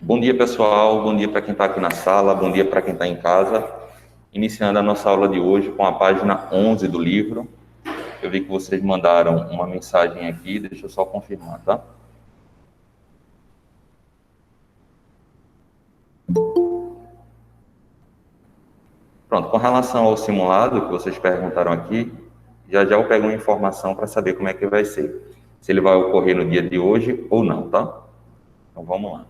Bom dia, pessoal. Bom dia para quem está aqui na sala. Bom dia para quem está em casa. Iniciando a nossa aula de hoje com a página 11 do livro. Eu vi que vocês mandaram uma mensagem aqui. Deixa eu só confirmar, tá? Pronto. Com relação ao simulado que vocês perguntaram aqui, já eu pego uma informação para saber como é que vai ser. Se ele vai ocorrer no dia de hoje ou não, tá? Então, vamos lá.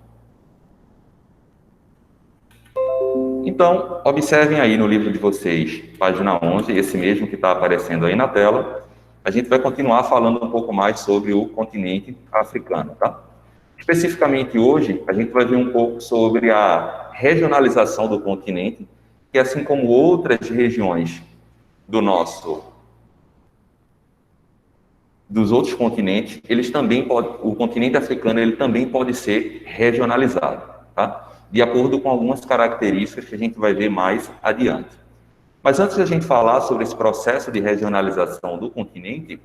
Então, observem aí no livro de vocês, página 11, esse mesmo que está aparecendo aí na tela. A gente vai continuar falando um pouco mais sobre o continente africano, tá? Especificamente hoje, a gente vai ver um pouco sobre a regionalização do continente, que assim como outras regiões dos outros continentes, o continente africano ele também pode ser regionalizado, tá? De acordo com algumas características que a gente vai ver mais adiante. Mas antes de a gente falar sobre esse processo de regionalização do continente,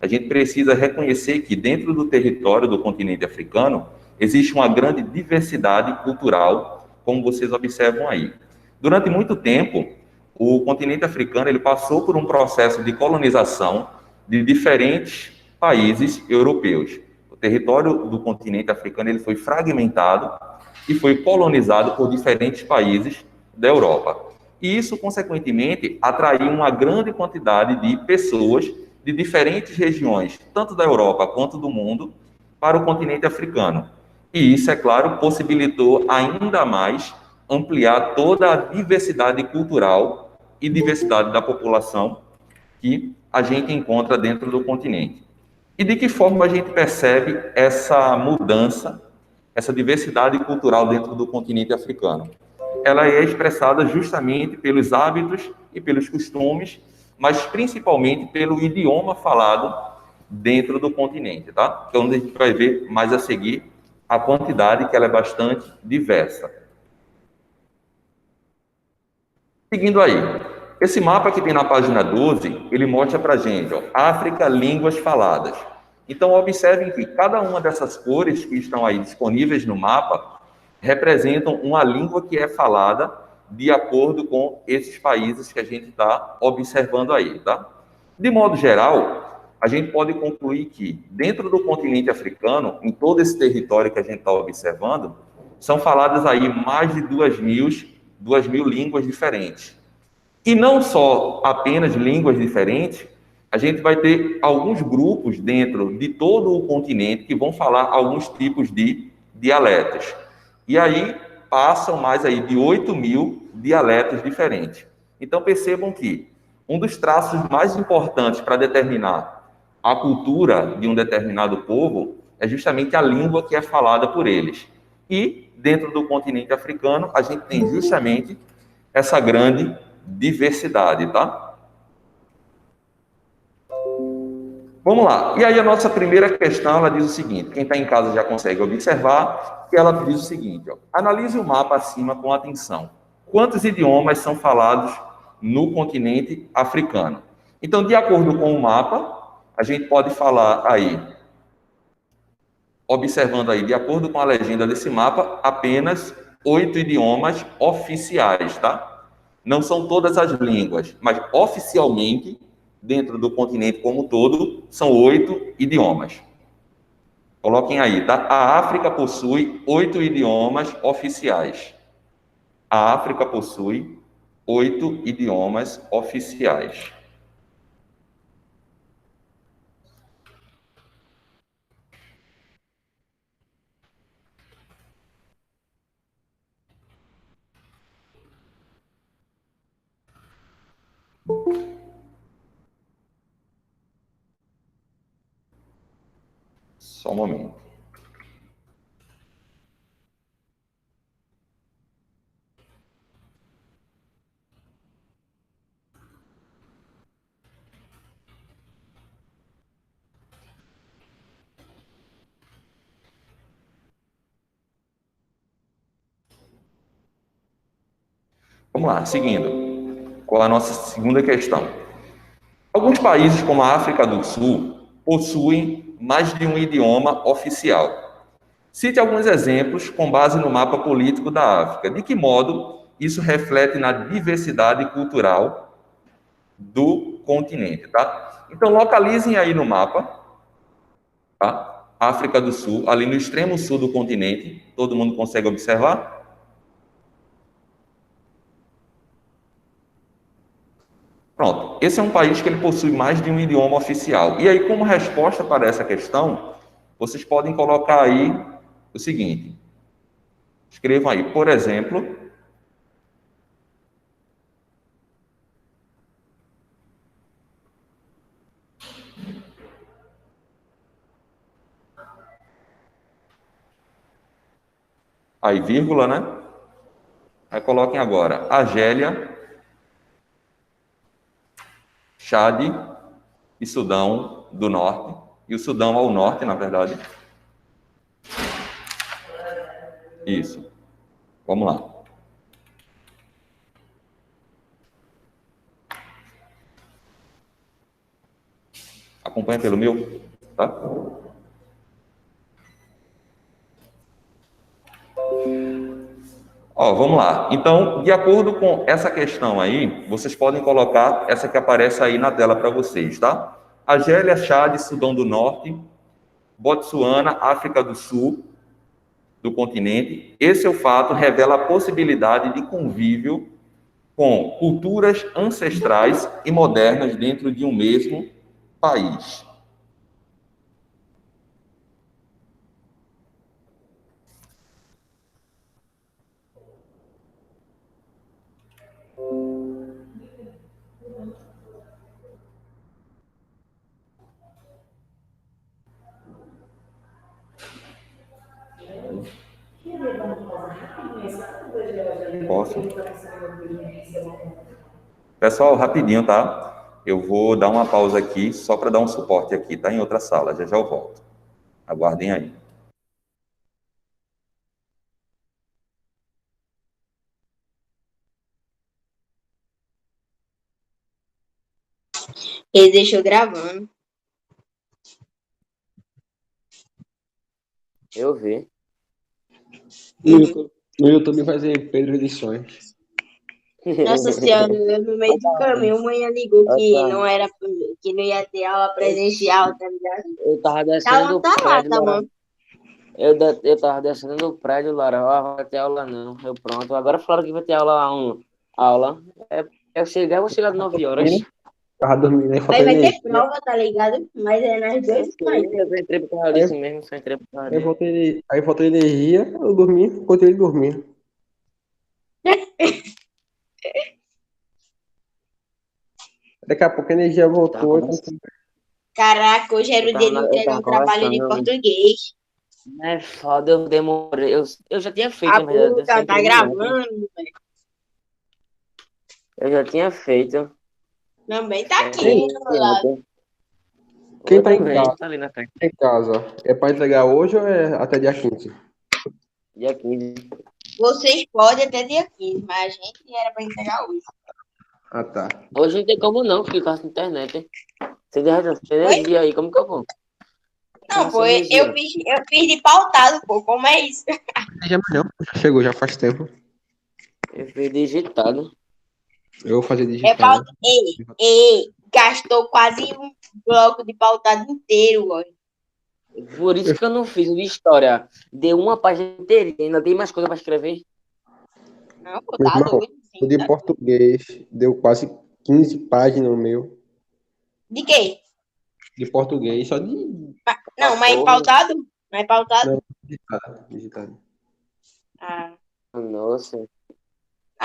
a gente precisa reconhecer que dentro do território do continente africano existe uma grande diversidade cultural, como vocês observam aí. Durante muito tempo, o continente africano ele passou por um processo de colonização de diferentes países europeus. O território do continente africano ele foi fragmentado e foi colonizado por diferentes países da Europa. E isso, consequentemente, atraiu uma grande quantidade de pessoas de diferentes regiões, tanto da Europa quanto do mundo, para o continente africano. E isso, é claro, possibilitou ainda mais ampliar toda a diversidade cultural e diversidade da população que a gente encontra dentro do continente. E de que forma a gente percebe essa mudança, essa diversidade cultural dentro do continente africano? Ela é expressada justamente pelos hábitos e pelos costumes, mas principalmente pelo idioma falado dentro do continente, tá? Então, a gente vai ver mais a seguir a quantidade, que ela é bastante diversa. Seguindo aí, esse mapa que tem na página 12, ele mostra para a gente, ó, África, línguas faladas. Então, observem que cada uma dessas cores que estão aí disponíveis no mapa representam uma língua que é falada de acordo com esses países que a gente está observando aí, tá? De modo geral, a gente pode concluir que dentro do continente africano, em todo esse território que a gente está observando, são faladas aí mais de 2.000 línguas diferentes. E não só apenas línguas diferentes, a gente vai ter alguns grupos dentro de todo o continente que vão falar alguns tipos de dialetos. E aí passam mais aí de 8.000 dialetos diferentes. Então percebam que um dos traços mais importantes para determinar a cultura de um determinado povo é justamente a língua que é falada por eles. E dentro do continente africano, a gente tem justamente essa grande diversidade, tá? Vamos lá. E aí a nossa primeira questão, ela diz o seguinte, quem está em casa já consegue observar, que ela diz o seguinte, ó, analise o mapa acima com atenção. Quantos idiomas são falados no continente africano? Então, de acordo com o mapa, a gente pode falar aí, observando aí, de acordo com a legenda desse mapa, apenas 8 idiomas oficiais, tá? Não são todas as línguas, mas oficialmente, dentro do continente como um todo, são 8 idiomas. Coloquem aí, tá? A África possui 8 idiomas oficiais. A África possui 8 idiomas oficiais. Só um momento. Vamos lá, seguindo com a nossa segunda questão. Alguns países, como a África do Sul, possuem mais de um idioma oficial. Cite alguns exemplos com base no mapa político da África. De que modo isso reflete na diversidade cultural do continente, tá? Então, localizem aí no mapa, tá? África do Sul, ali no extremo sul do continente. Todo mundo consegue observar? Pronto. Esse é um país que ele possui mais de um idioma oficial. E aí, como resposta para essa questão, vocês podem colocar aí o seguinte. Escrevam aí, por exemplo, aí vírgula, né? Aí coloquem agora Argélia, Chad e Sudão do Norte. E o Sudão ao norte, na verdade. Isso. Vamos lá. Acompanha pelo meu, tá? Ó, vamos lá. Então, de acordo com essa questão aí, vocês podem colocar essa que aparece aí na tela para vocês, tá? Argélia, Chad, Sudão do Norte, Botsuana, África do Sul, do continente. Esse é o fato revela a possibilidade de convívio com culturas ancestrais e modernas dentro de um mesmo país. Posso? Pessoal, rapidinho, tá? Eu vou dar uma pausa aqui, só para dar um suporte aqui, tá? Em outra sala, já já eu volto. Aguardem aí. Ele deixou gravando. Eu vi. No YouTube vai ser Pedro Edições. Nossa senhora, eu no meio do caminho, a mãe ligou que não era, que não ia ter aula presencial, tá ligado? Eu tava Tá descendo lá, do tá lá, prédio, tá Lara. bom. Eu tava descendo do prédio, Lara. Vai ter aula não. Eu pronto. Agora falaram que vai ter aula. Eu vou chegar às 9 horas. Tava dormindo, aí Aí falta vai ter energia. prova, tá ligado? Mas é nas duas mães. Eu entrei por causa disso mesmo, só entrei por causa disso. Aí falta energia, eu dormi, continuei dormindo. Daqui a pouco a energia voltou. Caraca, hoje era o dia de Eu entregar tava um trabalho de conversando. português. É foda, eu demorei. Eu já tinha feito, A na verdade. eu só puta, tá entreguei ontem. gravando, velho. Eu já tinha feito. Também tá aqui do meu lado. Quem Eu tá em também, casa? tá ali na frente. Em casa, é pra entregar hoje ou é até dia 15? Dia 15. Vocês podem até dia 15, mas a gente era pra entregar hoje. Ah, tá. Hoje não tem como não ficar sem internet, hein? Você tem energia aí, como que eu vou? Não, pô, Sem eu energia. fiz de pautado, pô. Como é isso? Já chegou, já faz tempo. Eu fiz digitado. Eu vou fazer É digital. pautado. Gastou quase um bloco de pautado inteiro, ó. Por isso que eu não fiz o de história. Deu uma página inteirinha, ainda tem mais coisa pra escrever. Não, pô, Meu tá irmão, doido. O Sim, de tá? português deu quase 15 páginas no meu. De quê? De português, só de Não, mas Porra. pautado? Mas pautado? digitado. Ah, Nossa.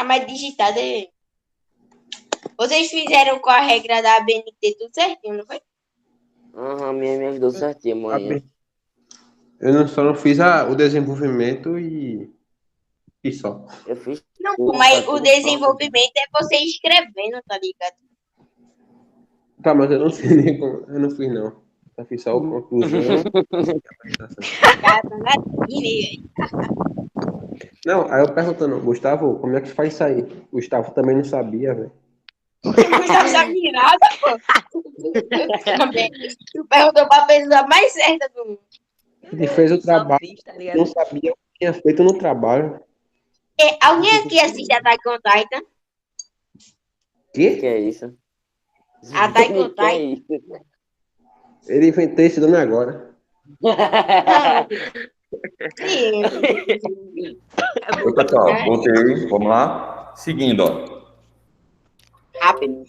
mas digitado é... Vocês fizeram com a regra da ABNT tudo certinho, não foi? Aham, me ajudou certinho, amanhã. Só não fiz o desenvolvimento e só. Eu fiz Não, tudo, mas tá o tudo desenvolvimento é você escrevendo, tá ligado? Tá, mas eu não sei nem como. Eu não fiz, não. Só fiz só a conclusão. Cara, tá na velho. Não, aí eu perguntando, Gustavo, como é que faz isso aí? Gustavo também não sabia, velho. Não sabia nada, pô. Também. Tu perguntou pra pessoa mais certa do mundo. Ele fez o Só trabalho, fiz, tá não ligado? sabia o que tinha feito no trabalho. Alguém aqui assiste Attack on Titan? Que Que? é isso? Attack on Que é Titan? isso? Ele inventou esse nome agora. Não, sim. É Oi, muito bom. pessoal, voltei, vamos lá. Seguindo, ó. Rápido.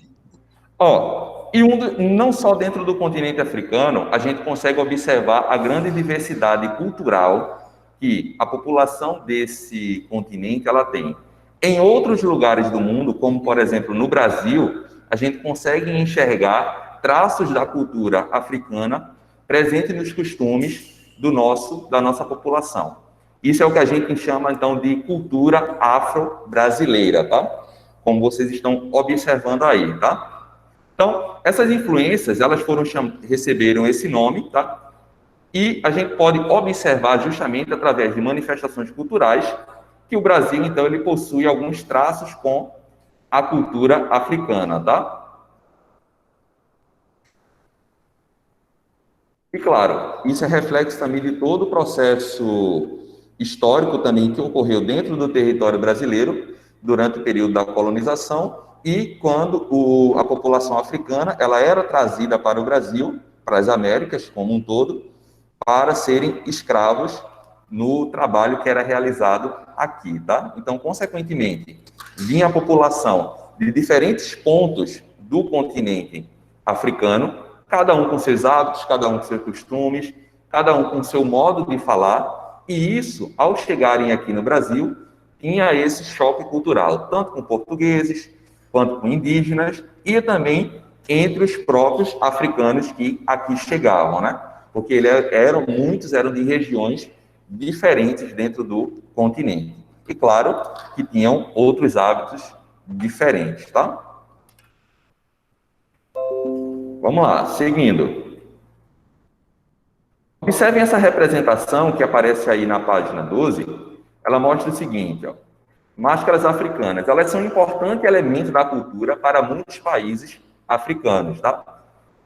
Ó, não só dentro do continente africano, a gente consegue observar a grande diversidade cultural que a população desse continente ela tem. Em outros lugares do mundo, como por exemplo no Brasil, a gente consegue enxergar traços da cultura africana presente nos costumes da nossa população. Isso é o que a gente chama então de cultura afro-brasileira, tá? Como vocês estão observando aí, tá? Então, essas influências, elas receberam esse nome, tá? E a gente pode observar justamente através de manifestações culturais que o Brasil, então, ele possui alguns traços com a cultura africana, tá? E, claro, isso é reflexo também de todo o processo histórico também que ocorreu dentro do território brasileiro durante o período da colonização e quando a população africana ela era trazida para o Brasil, para as Américas como um todo, para serem escravos no trabalho que era realizado aqui, tá? Então, consequentemente, vinha a população de diferentes pontos do continente africano, cada um com seus hábitos, cada um com seus costumes, cada um com seu modo de falar, e isso, ao chegarem aqui no Brasil, tinha esse choque cultural, tanto com portugueses, quanto com indígenas, e também entre os próprios africanos que aqui chegavam, né? Porque muitos eram de regiões diferentes dentro do continente. E claro que tinham outros hábitos diferentes, tá? Vamos lá, seguindo. Observem essa representação que aparece aí na página 12. Ela mostra o seguinte, ó. Máscaras africanas. Elas são um importante elemento da cultura para muitos países africanos, tá?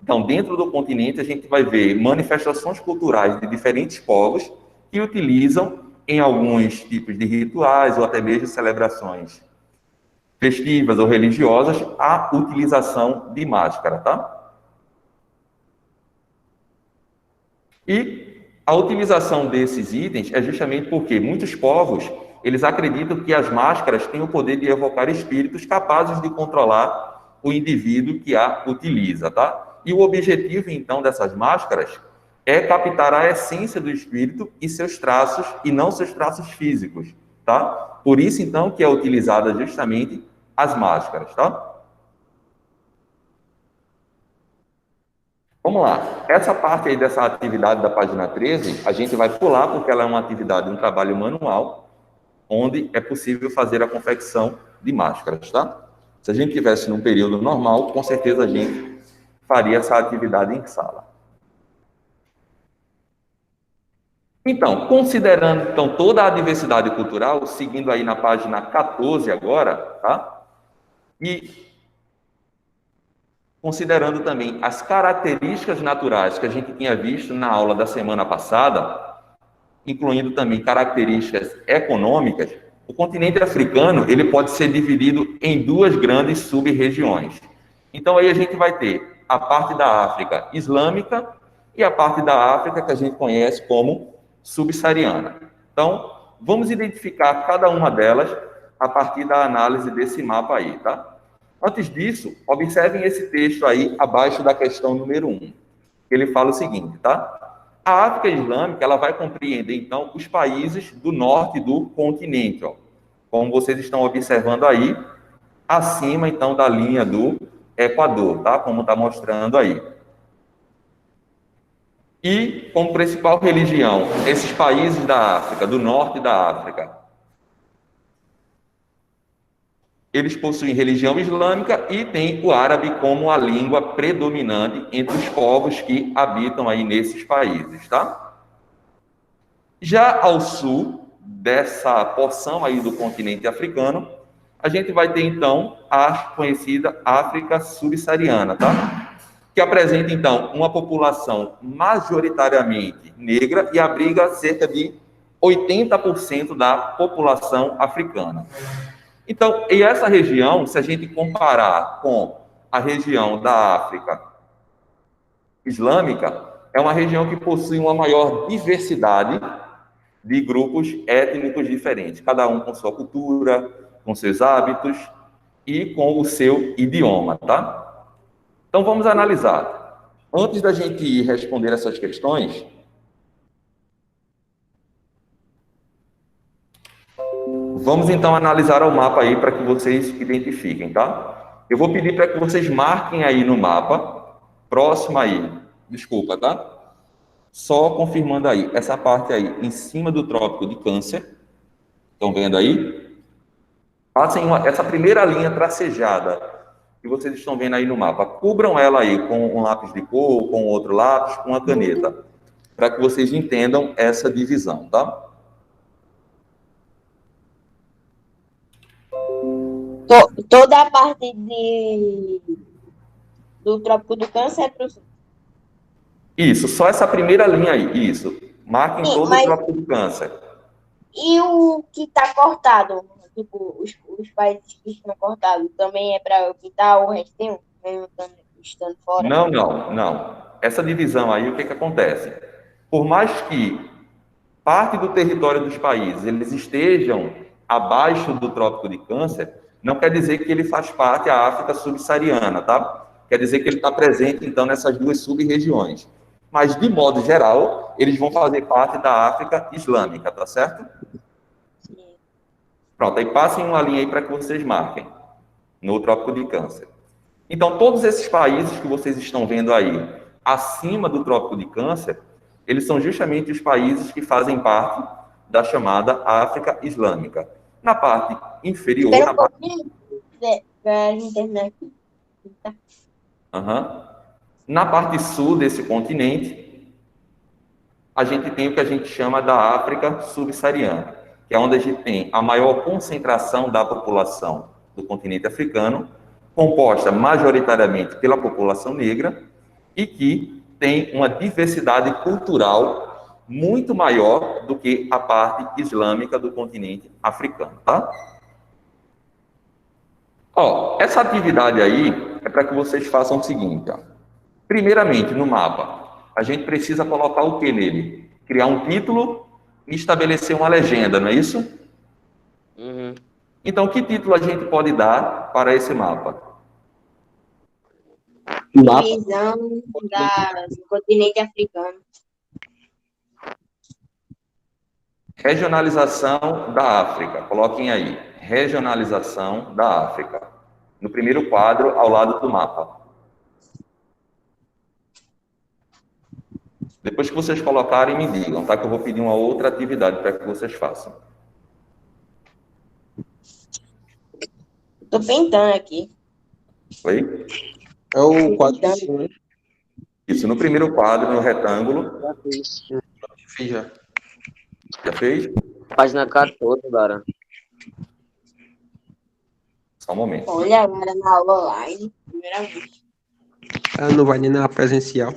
Então, dentro do continente, a gente vai ver manifestações culturais de diferentes povos que utilizam em alguns tipos de rituais ou até mesmo celebrações festivas ou religiosas a utilização de máscara, tá? E a utilização desses itens é justamente porque muitos povos, eles acreditam que as máscaras têm o poder de evocar espíritos capazes de controlar o indivíduo que a utiliza, tá? E o objetivo, então, dessas máscaras é captar a essência do espírito e seus traços, e não seus traços físicos, tá? Por isso, então, que é utilizada justamente as máscaras, tá? Vamos lá. Essa parte aí dessa atividade da página 13, a gente vai pular porque ela é uma atividade, um trabalho manual, onde é possível fazer a confecção de máscaras, tá? Se a gente tivesse num período normal, com certeza a gente faria essa atividade em sala. Então, considerando então toda a diversidade cultural, seguindo aí na página 14 agora, tá? E considerando também as características naturais que a gente tinha visto na aula da semana passada, incluindo também características econômicas, o continente africano ele pode ser dividido em duas grandes sub-regiões. Então aí a gente vai ter a parte da África islâmica e a parte da África que a gente conhece como subsaariana. Então, vamos identificar cada uma delas a partir da análise desse mapa aí, tá? Antes disso, observem esse texto aí abaixo da questão número 1. Ele fala o seguinte, tá? A África Islâmica, ela vai compreender, então, os países do norte do continente, ó. Como vocês estão observando aí, acima, então, da linha do Equador, tá? Como está mostrando aí. E, como principal religião, esses países da África, do norte da África, eles possuem religião islâmica e têm o árabe como a língua predominante entre os povos que habitam aí nesses países, tá? Já ao sul dessa porção aí do continente africano, a gente vai ter, então, a conhecida África subsaariana, tá? que apresenta, então, uma população majoritariamente negra e abriga cerca de 80% da população africana. Então, e essa região, se a gente comparar com a região da África Islâmica, é uma região que possui uma maior diversidade de grupos étnicos diferentes, cada um com sua cultura, com seus hábitos e com o seu idioma, tá? Então, vamos analisar. Antes da gente ir responder essas questões, vamos então analisar o mapa aí para que vocês identifiquem, tá? Eu vou pedir para que vocês marquem aí no mapa, próximo aí, desculpa, tá? Só confirmando aí, essa parte aí, em cima do Trópico de Câncer, estão vendo aí? Passem essa primeira linha tracejada que vocês estão vendo aí no mapa. Cubram ela aí com um lápis de cor, com outro lápis, com uma caneta, para que vocês entendam essa divisão, tá? Toda a parte do Trópico do Câncer, professor? Isso, só essa primeira linha aí, isso. Marquem Sim, todo mas... o Trópico do Câncer. E o que está cortado? Tipo, os países que estão cortados, também é para pintar o restinho, mesmo estando fora? Não. Essa divisão aí, o que acontece? Por mais que parte do território dos países eles estejam abaixo do Trópico de Câncer, não quer dizer que ele faz parte da África subsaariana, tá? Quer dizer que ele está presente, então, nessas duas sub-regiões. Mas, de modo geral, eles vão fazer parte da África Islâmica, tá certo? Pronto, aí passem uma linha aí para que vocês marquem no Trópico de Câncer. Então, todos esses países que vocês estão vendo aí, acima do Trópico de Câncer, eles são justamente os países que fazem parte da chamada África Islâmica. Na parte inferior... Espera um pouquinho para a gente terminar aqui. Tá? Na parte sul desse continente, a gente tem o que a gente chama da África subsaariana, que é onde a gente tem a maior concentração da população do continente africano, composta majoritariamente pela população negra e que tem uma diversidade cultural muito maior do que a parte islâmica do continente africano, tá? Ó, essa atividade aí é para que vocês façam o seguinte, ó. Primeiramente, no mapa, a gente precisa colocar o que nele? Criar um título e estabelecer uma legenda, não é isso? Uhum. Então, que título a gente pode dar para esse mapa? Divisão do continente africano. Regionalização da África. Coloquem aí. Regionalização da África. No primeiro quadro, ao lado do mapa. Depois que vocês colocarem, me digam, tá? Que eu vou pedir uma outra atividade para que vocês façam. Estou pintando aqui. Oi? É o quadro de cima, né? Isso, no primeiro quadro, no retângulo. Já fiz. Fiz já. Já fez? Página 14, Lara. Só um momento. Olha, agora na aula online, primeira vez. Ela não vai nem na presencial.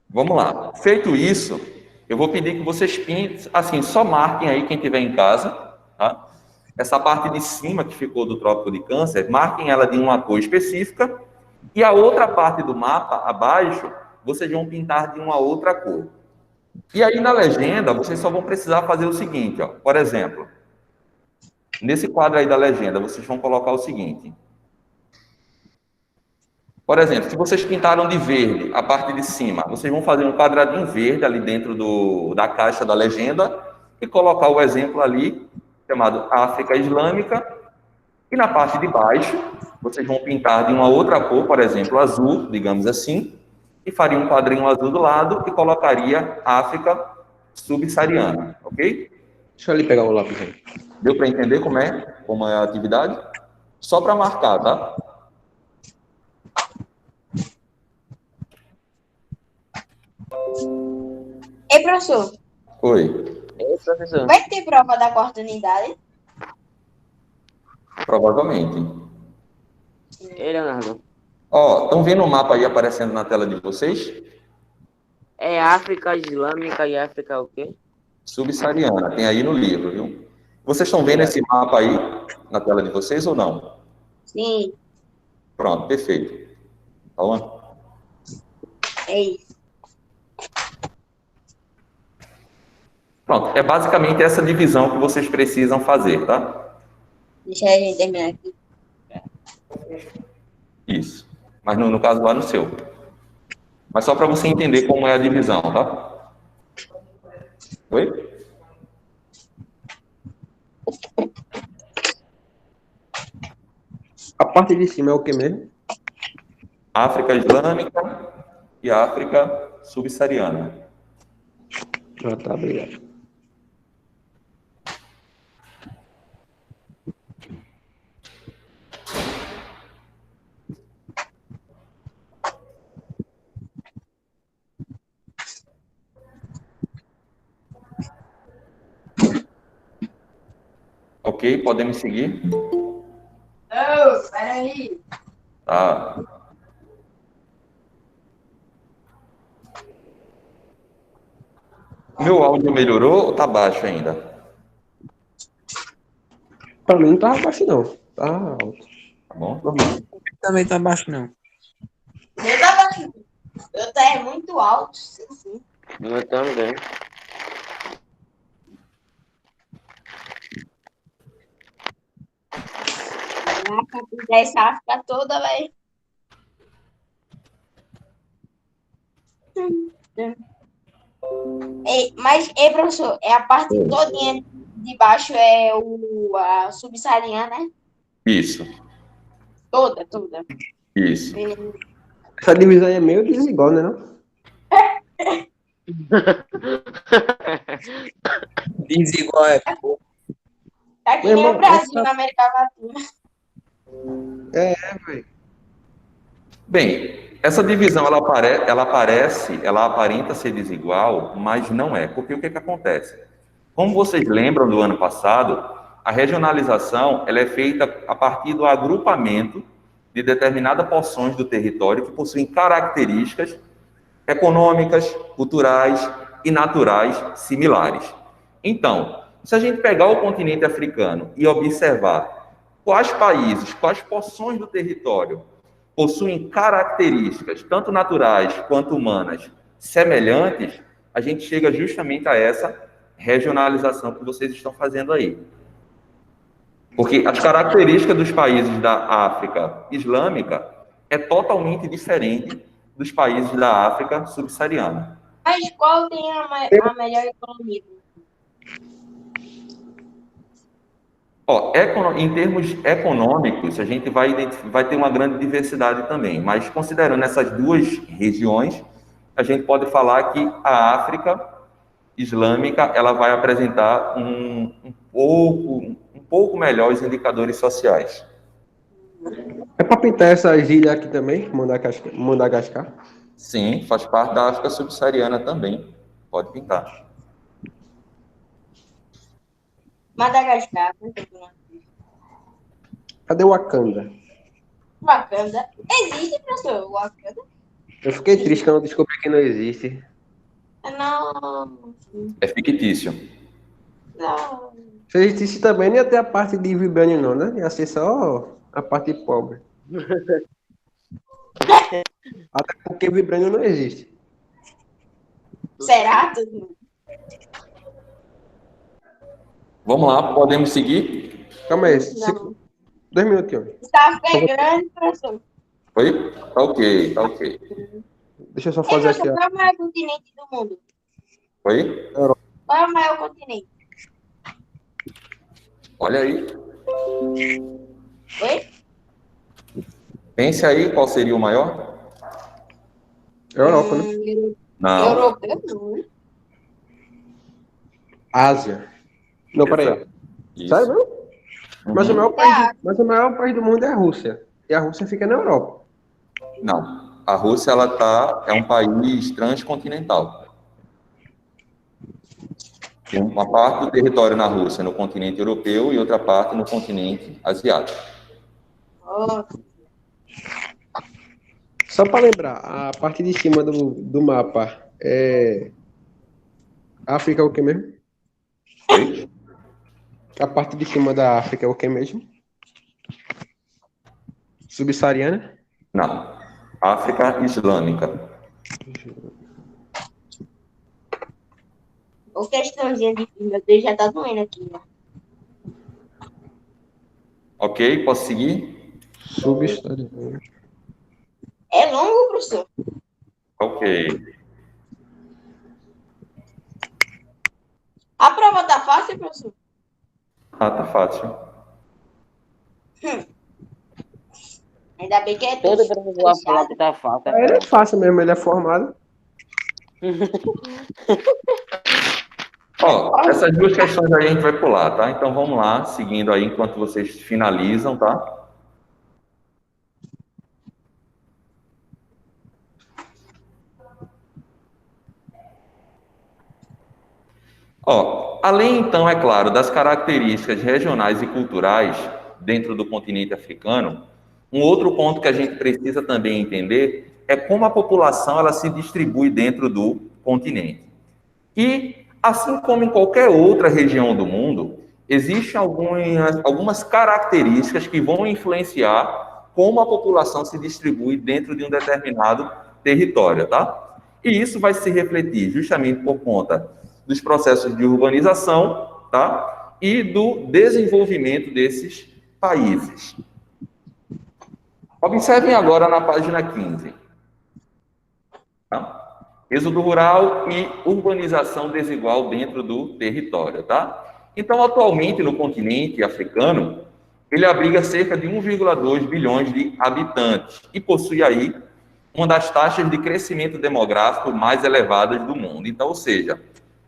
Vamos lá. Feito isso, eu vou pedir que vocês pintem, assim, só marquem aí quem estiver em casa, tá? Essa parte de cima que ficou do Trópico de Câncer, marquem ela de uma cor específica, e a outra parte do mapa, abaixo, vocês vão pintar de uma outra cor. E aí, na legenda, vocês só vão precisar fazer o seguinte, ó. Por exemplo, nesse quadro aí da legenda, vocês vão colocar o seguinte. Por exemplo, se vocês pintaram de verde a parte de cima, vocês vão fazer um quadradinho verde ali dentro da caixa da legenda e colocar o exemplo ali, chamado África Islâmica. E na parte de baixo, vocês vão pintar de uma outra cor, por exemplo, azul, digamos assim, e faria um quadrinho azul do lado e colocaria África subsaariana, ok? Deixa eu ali pegar o lápis aí. Deu para entender como é a atividade? Só para marcar, tá? Ei, professor, Oi. Ei, professor. vai ter prova da quarta unidade? Provavelmente. Ei, Leonardo. Ó, estão vendo o mapa aí aparecendo na tela de vocês? É África Islâmica e África o quê? Subsaariana, tem aí no livro, viu? Vocês estão vendo esse mapa aí na tela de vocês ou não? Sim, Pronto, perfeito. Então, é isso. pronto, é basicamente essa divisão que vocês precisam fazer, tá? Deixa a gente terminar aqui. Isso. Mas no caso lá no seu. Mas só para você entender como é a divisão, tá? Oi? A parte de cima é o que mesmo? África Islâmica e África Subsaariana. Ah, tá, obrigado. Ok? Podem me seguir? Oh, peraí. Tá. Meu áudio melhorou ou tá baixo ainda? Pra mim não tava baixo, não. Tá alto. Tá bom? Normal. Também tá baixo, não. Meu tá baixo. Meu tá é muito alto. Sim. Eu também. Caraca, pintar essa África toda, velho. Mas, professor, é a parte todinha de baixo é a subsaariana, né? Isso, Toda. isso. Essa divisão aí é meio desigual, né, não? Desigual é. Tá que Meu nem o irmão, Brasil na América Latina. velho. Bem, essa divisão ela aparenta ser desigual, mas não é. Porque o que que acontece? Como vocês lembram do ano passado, a regionalização ela é feita a partir do agrupamento de determinadas porções do território que possuem características econômicas, culturais e naturais similares. Então, se a gente pegar o continente africano e observar quais países, quais porções do território possuem características, tanto naturais quanto humanas, semelhantes, a gente chega justamente a essa regionalização que vocês estão fazendo aí. Porque as características dos países da África Islâmica é totalmente diferente dos países da África subsaariana. Mas qual tem a melhor economia? Ó, em termos econômicos, a gente vai ter uma grande diversidade também, mas considerando essas duas regiões, a gente pode falar que a África Islâmica ela vai apresentar um pouco melhor os indicadores sociais. É pra pintar essas ilhas aqui também, Madagascar. Sim, faz parte da África subsaariana também. Pode pintar. Madagascar. Cadê o Wakanda? Wakanda. Existe, professor, Wakanda? Eu fiquei triste quando eu descobri que não existe. Não. É fictício. Não. Se existisse também, não ia ter a parte de Vibranium, não, né? Ia ser só a parte pobre. Até porque Vibranium não existe. Será? Vamos lá, podemos seguir? Calma aí, Não. 2 minutinhos. Essa África é grande, professor. Oi? Tá ok, tá ok. Deixa eu só fazer aqui. Professor, qual é o maior continente do mundo? Oi? Qual é o maior continente? Olha aí. Oi? Pense aí qual seria o maior? Europa, né? Não. Europeu, não, né? Ásia. Não, peraí. Isso. Sabe, não? Uhum. Mas o maior país do mundo é a Rússia. E a Rússia fica na Europa. Não. A Rússia é um país transcontinental. Uma parte do território na Rússia no continente europeu e outra parte no continente asiático. Ó, Só para lembrar, a parte de cima do mapa é África é o que mesmo? Oi? A parte de cima da África é o que mesmo? Subsaariana? Não. África Islâmica. o questãozinha de meu Deus, já tá doendo aqui, né? Ok? Posso seguir? Subsaariana. É longo, professor? Ok. A prova tá fácil, professor? Ah, tá fácil. Ainda bem que é Todo professor vai falar que tá fácil. Ele é fácil mesmo, ele é formado. Ó, essas duas questões aí a gente vai pular, tá? Então vamos lá, seguindo aí enquanto vocês finalizam, tá? Ó, além então, é claro, das características regionais e culturais dentro do continente africano, um outro ponto que a gente precisa também entender é como a população ela se distribui dentro do continente. E, assim como em qualquer outra região do mundo, existem algumas características que vão influenciar como a população se distribui dentro de um determinado território, tá? E isso vai se refletir justamente por conta dos processos de urbanização, tá? E do desenvolvimento desses países. Observem agora na página 15. Tá? Êxodo rural e urbanização desigual dentro do território, tá? Então, atualmente, no continente africano, ele abriga cerca de 1,2 bilhões de habitantes e possui aí uma das taxas de crescimento demográfico mais elevadas do mundo. Então, ou seja,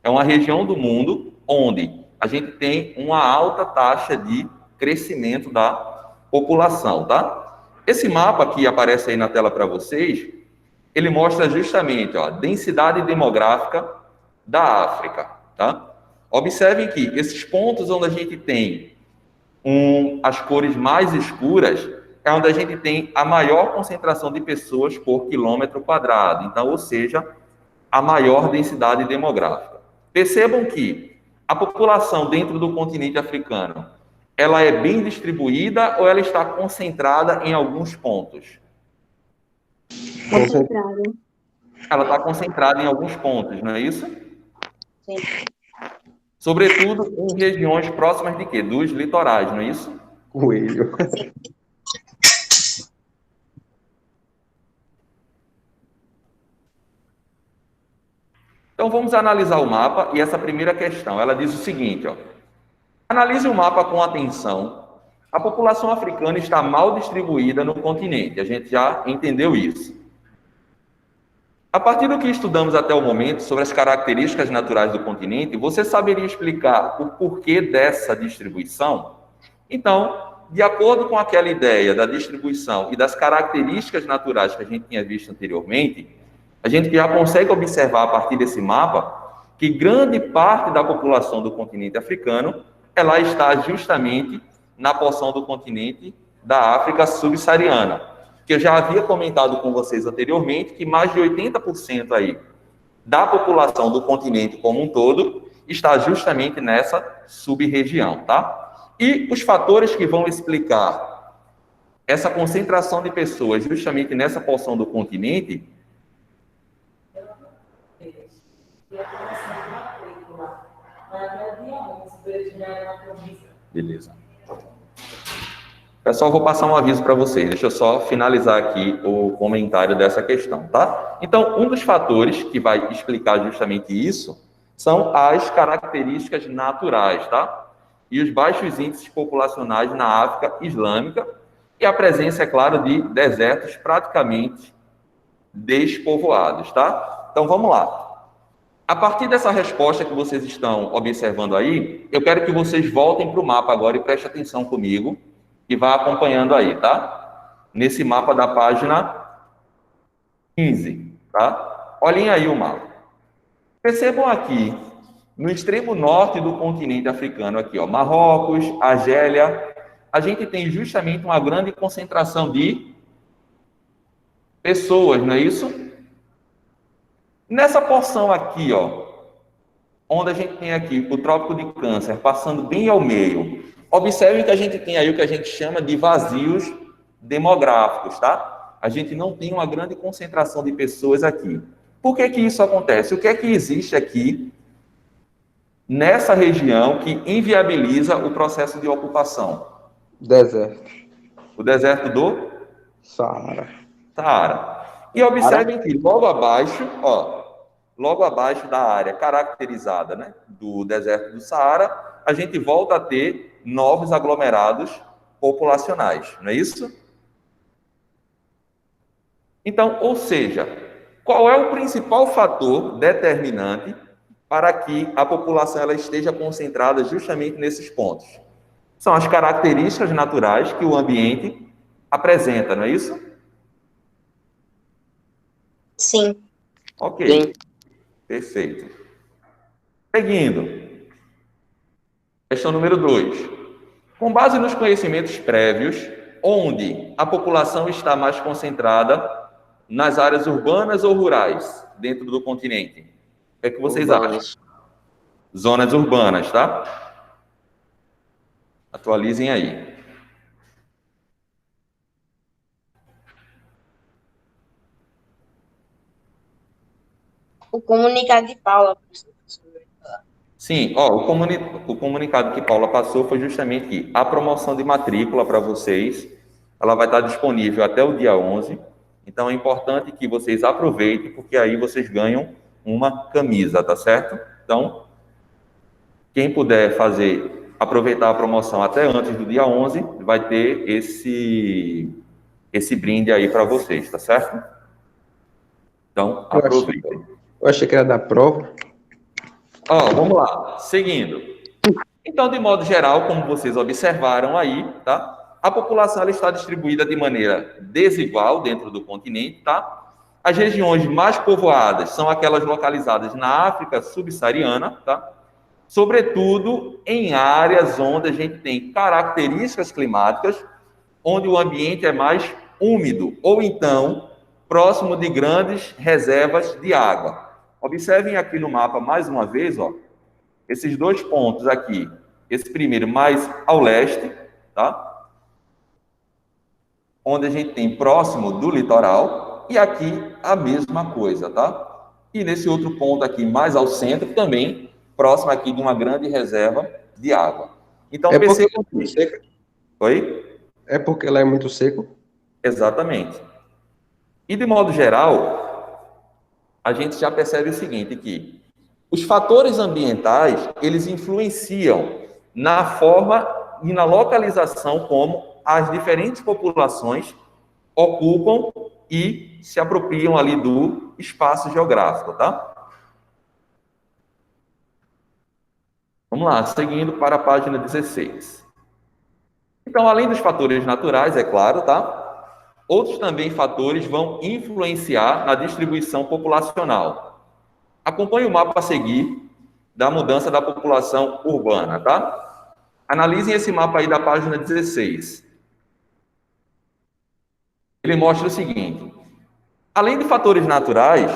é uma região do mundo onde a gente tem uma alta taxa de crescimento da população, tá? Esse mapa que aparece aí na tela para vocês, ele mostra justamente a densidade demográfica da África, tá? Observem que esses pontos onde a gente tem as cores mais escuras é onde a gente tem a maior concentração de pessoas por quilômetro quadrado, então, ou seja, a maior densidade demográfica. Percebam que a população dentro do continente africano, ela é bem distribuída ou ela está concentrada em alguns pontos? concentrado. Ela está concentrada em alguns pontos, não é isso? Sim. Sobretudo em regiões próximas de quê? Dos litorais, não é isso? Coelho. Então vamos analisar o mapa e essa primeira questão, ela diz o seguinte, ó. Analise o mapa com atenção. A população africana está mal distribuída no continente, a gente já entendeu isso. A partir do que estudamos até o momento sobre as características naturais do continente, você saberia explicar o porquê dessa distribuição? Então, de acordo com aquela ideia da distribuição e das características naturais que a gente tinha visto anteriormente, a gente já consegue observar a partir desse mapa que grande parte da população do continente africano, ela está justamente na porção do continente da África subsaariana, que eu já havia comentado com vocês anteriormente, que mais de 80% aí da população do continente como um todo está justamente nessa sub-região, tá? E os fatores que vão explicar essa concentração de pessoas justamente nessa porção do continente. Beleza. Pessoal, vou passar um aviso para vocês. Deixa eu só finalizar aqui o comentário dessa questão, tá? Então, um dos fatores que vai explicar justamente isso são as características naturais, tá? E os baixos índices populacionais na África Islâmica e a presença, é claro, de desertos praticamente despovoados, tá? Então, vamos lá. A partir dessa resposta que vocês estão observando aí, eu quero que vocês voltem para o mapa agora e prestem atenção comigo e vá acompanhando aí, tá? Nesse mapa da página 15, tá? Olhem aí o mapa. Percebam aqui, No extremo norte do continente africano, aqui, ó, Marrocos, Argélia, a gente tem justamente uma grande concentração de pessoas, não é isso? Nessa porção aqui, ó, onde a gente tem aqui o Trópico de Câncer, passando bem ao meio, observe que a gente tem aí o que a gente chama de vazios demográficos, tá? A gente não tem uma grande concentração de pessoas aqui. Por que que isso acontece? O que é que existe aqui nessa região que inviabiliza o processo de ocupação? Deserto. O deserto do Saara. Saara. E observem que logo abaixo, ó, logo abaixo da área caracterizada, né, do deserto do Saara, a gente volta a ter novos aglomerados populacionais, não é isso? Então, ou seja, qual é o principal fator determinante para que a população ela esteja concentrada justamente nesses pontos? São as características naturais que o ambiente apresenta, não é isso? Sim. Ok. Sim. Perfeito. Seguindo. Questão número 2. Com base nos conhecimentos prévios, onde a população está mais concentrada, nas áreas urbanas ou rurais, dentro do continente? O que é que vocês Urbanas. acham? Zonas urbanas, tá? Atualizem aí. O comunicado de Paula, professor. Sim, ó, o comunicado que Paula passou foi justamente que a promoção de matrícula para vocês, ela vai estar disponível até o dia 11, então é importante que vocês aproveitem, porque aí vocês ganham uma camisa, tá certo? Então, quem puder aproveitar a promoção até antes do dia 11, vai ter esse brinde aí para vocês, tá certo? Então, aproveitem. Eu achei que era da prova. Ó, vamos lá, seguindo. Então, de modo geral, como vocês observaram aí, tá? A população ela está distribuída de maneira desigual dentro do continente, tá? As regiões mais povoadas são aquelas localizadas na África subsaariana, tá? Sobretudo em áreas onde a gente tem características climáticas, onde o ambiente é mais úmido, ou então próximo de grandes reservas de água. Observem aqui no mapa mais uma vez, ó, esses dois pontos aqui. Esse primeiro mais ao leste, tá? Onde a gente tem próximo do litoral, e aqui a mesma coisa, tá? E nesse outro ponto aqui mais ao centro também, próximo aqui de uma grande reserva de água. Então, percebam que... Oi? É porque ela é muito seco? Exatamente. E de modo geral, a gente já percebe o seguinte, que os fatores ambientais, eles influenciam na forma e na localização como as diferentes populações ocupam e se apropriam ali do espaço geográfico, tá? Vamos lá, seguindo para a página 16. Então, além dos fatores naturais, é claro, tá? Outros também fatores vão influenciar na distribuição populacional. Acompanhe o mapa a seguir da mudança da população urbana, tá? Analisem esse mapa aí da página 16. Ele mostra o seguinte: além de fatores naturais,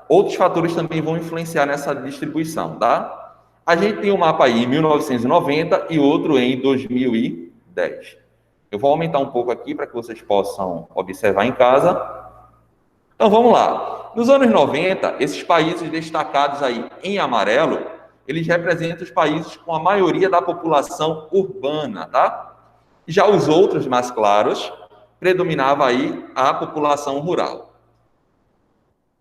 outros fatores também vão influenciar nessa distribuição, tá? A gente tem um mapa aí em 1990 e outro em 2010. Eu vou aumentar um pouco aqui para que vocês possam observar em casa. Então, vamos lá. Nos anos 90, esses países destacados aí em amarelo, eles representam os países com a maioria da população urbana, tá? Já os outros mais claros, predominava aí a população rural.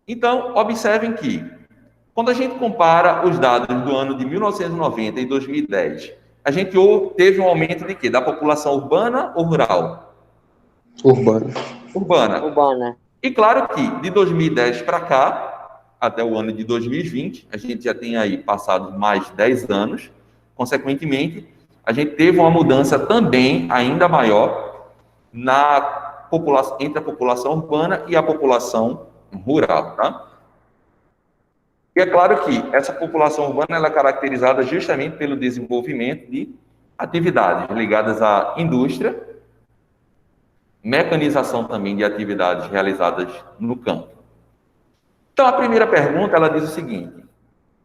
Então, observem que, quando a gente compara os dados do ano de 1990 e 2010, a gente teve um aumento de quê? Da população urbana ou rural? Urbana. Urbana. Urbana. E claro que, de 2010 para cá, até o ano de 2020, a gente já tem aí passado mais 10 anos, consequentemente, a gente teve uma mudança também ainda maior entre a população urbana e a população rural, tá? E é claro que essa população urbana ela é caracterizada justamente pelo desenvolvimento de atividades ligadas à indústria, mecanização também de atividades realizadas no campo. Então, a primeira pergunta, ela diz o seguinte: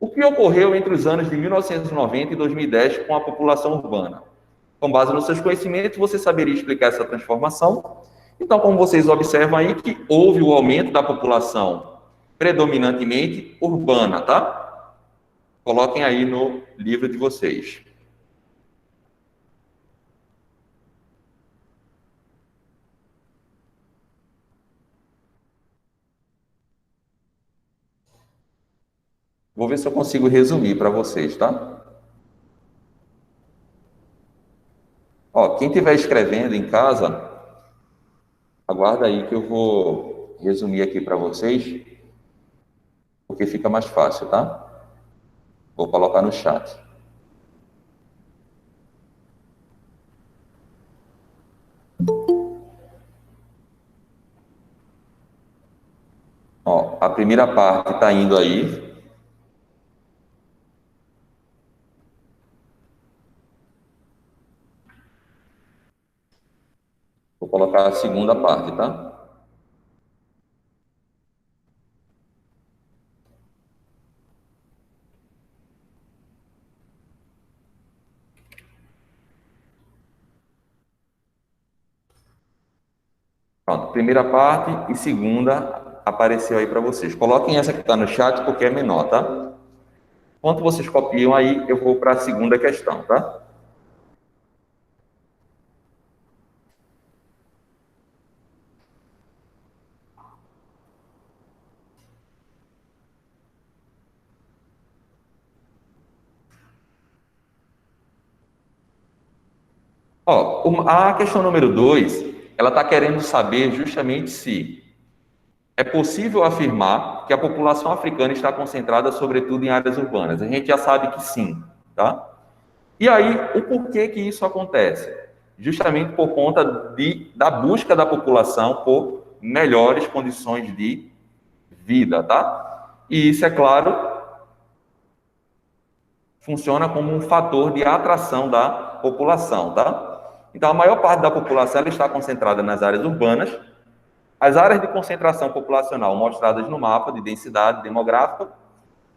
o que ocorreu entre os anos de 1990 e 2010 com a população urbana? Com base nos seus conhecimentos, você saberia explicar essa transformação? Então, como vocês observam aí, que houve o aumento da população predominantemente urbana, tá? Coloquem aí no livro de vocês. Vou ver se eu consigo resumir para vocês, tá? Ó, quem estiver escrevendo em casa, aguarda aí que eu vou resumir aqui para vocês, porque fica mais fácil, tá? Vou colocar no chat. Ó, a primeira parte está indo aí. Vou colocar a segunda parte, tá? Pronto, primeira parte e segunda apareceu aí para vocês. Coloquem essa que está no chat porque é menor, tá? Enquanto vocês copiam aí, eu vou para a segunda questão, tá? Ó, a questão número 2, ela está querendo saber justamente se é possível afirmar que a população africana está concentrada, sobretudo, em áreas urbanas. A gente já sabe que sim, tá? E aí, o porquê que isso acontece? Justamente por conta da busca da população por melhores condições de vida, tá? E isso, é claro, funciona como um fator de atração da população, tá? Então, a maior parte da população ela está concentrada nas áreas urbanas. As áreas de concentração populacional mostradas no mapa de densidade demográfica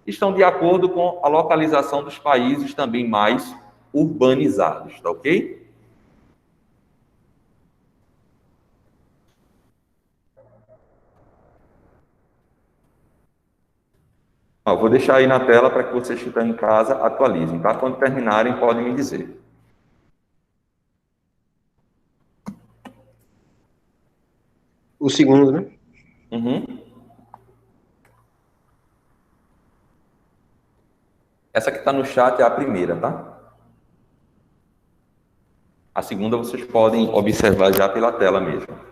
estão de acordo com a localização dos países também mais urbanizados, tá ok? Ó, vou deixar aí na tela para que vocês que estão em casa atualizem, tá? Quando terminarem, podem me dizer. O segundo, né? Uhum. Essa que está no chat é a primeira, tá? A segunda vocês podem observar já pela tela mesmo.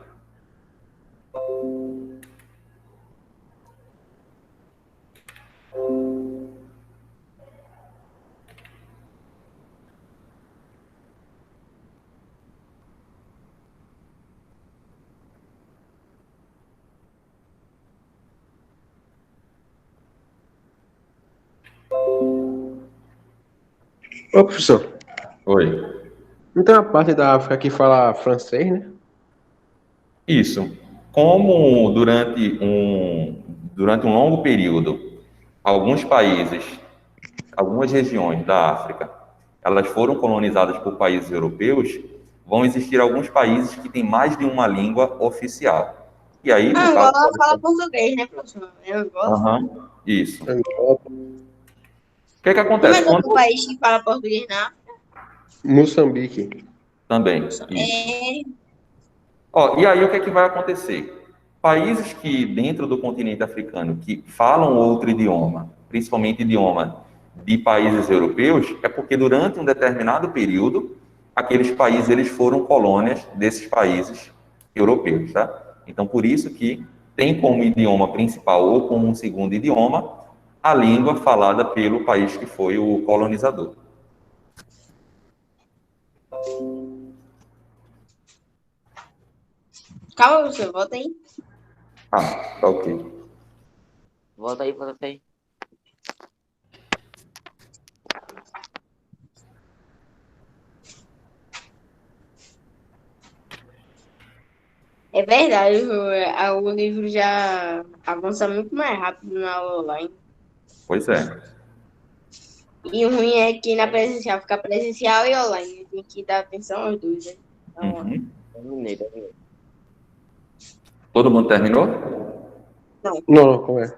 Ô, professor, Oi. não tem uma parte da África que fala francês, né? Isso. Como durante um longo período, alguns países, algumas regiões da África, elas foram colonizadas por países europeus, vão existir alguns países que têm mais de uma língua oficial. E aí, no caso... Angola fala português, né, professor? Angola. Aham, isso. O Angola, que que Como acontece? é outro país que fala português na Moçambique. Também, isso. É, Ó, e aí, o que é que vai acontecer? Países que, dentro do continente africano, que falam outro idioma, principalmente idioma de países europeus, é porque durante um determinado período, aqueles países eles foram colônias desses países europeus, tá? Então, por isso que tem como idioma principal ou como um segundo idioma a língua falada pelo país que foi o colonizador. calma, professor, volta aí. Ah, tá ok. Volta aí, volta aí. É verdade, o livro já avança muito mais rápido na aula online. Pois é. E o ruim é que na presencial fica presencial e online. Tem que dar atenção aos dois, né? Então, Uhum. Terminei. Todo mundo terminou? Não, como é?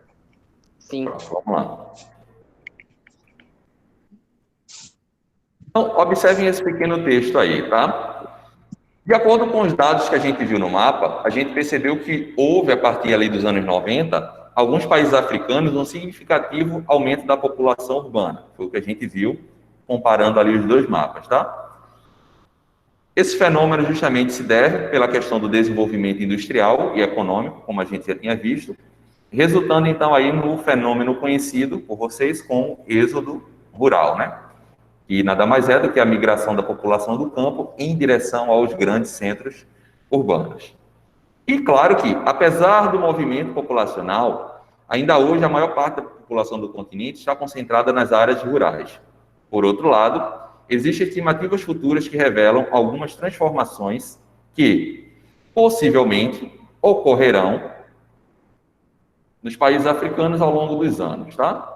Sim. Vamos lá. Então, observem esse pequeno texto aí, tá? De acordo com os dados que a gente viu no mapa, a gente percebeu que houve, a partir ali dos anos 90, alguns países africanos, um significativo aumento da população urbana. Foi o que a gente viu, comparando ali os dois mapas, tá? Esse fenômeno justamente se deve pela questão do desenvolvimento industrial e econômico, como a gente já tinha visto, resultando então aí no fenômeno conhecido por vocês como êxodo rural, né? E nada mais é do que a migração da população do campo em direção aos grandes centros urbanos. E claro que, apesar do movimento populacional, ainda hoje a maior parte da população do continente está concentrada nas áreas rurais. Por outro lado, existem estimativas futuras que revelam algumas transformações que, possivelmente, ocorrerão nos países africanos ao longo dos anos, tá?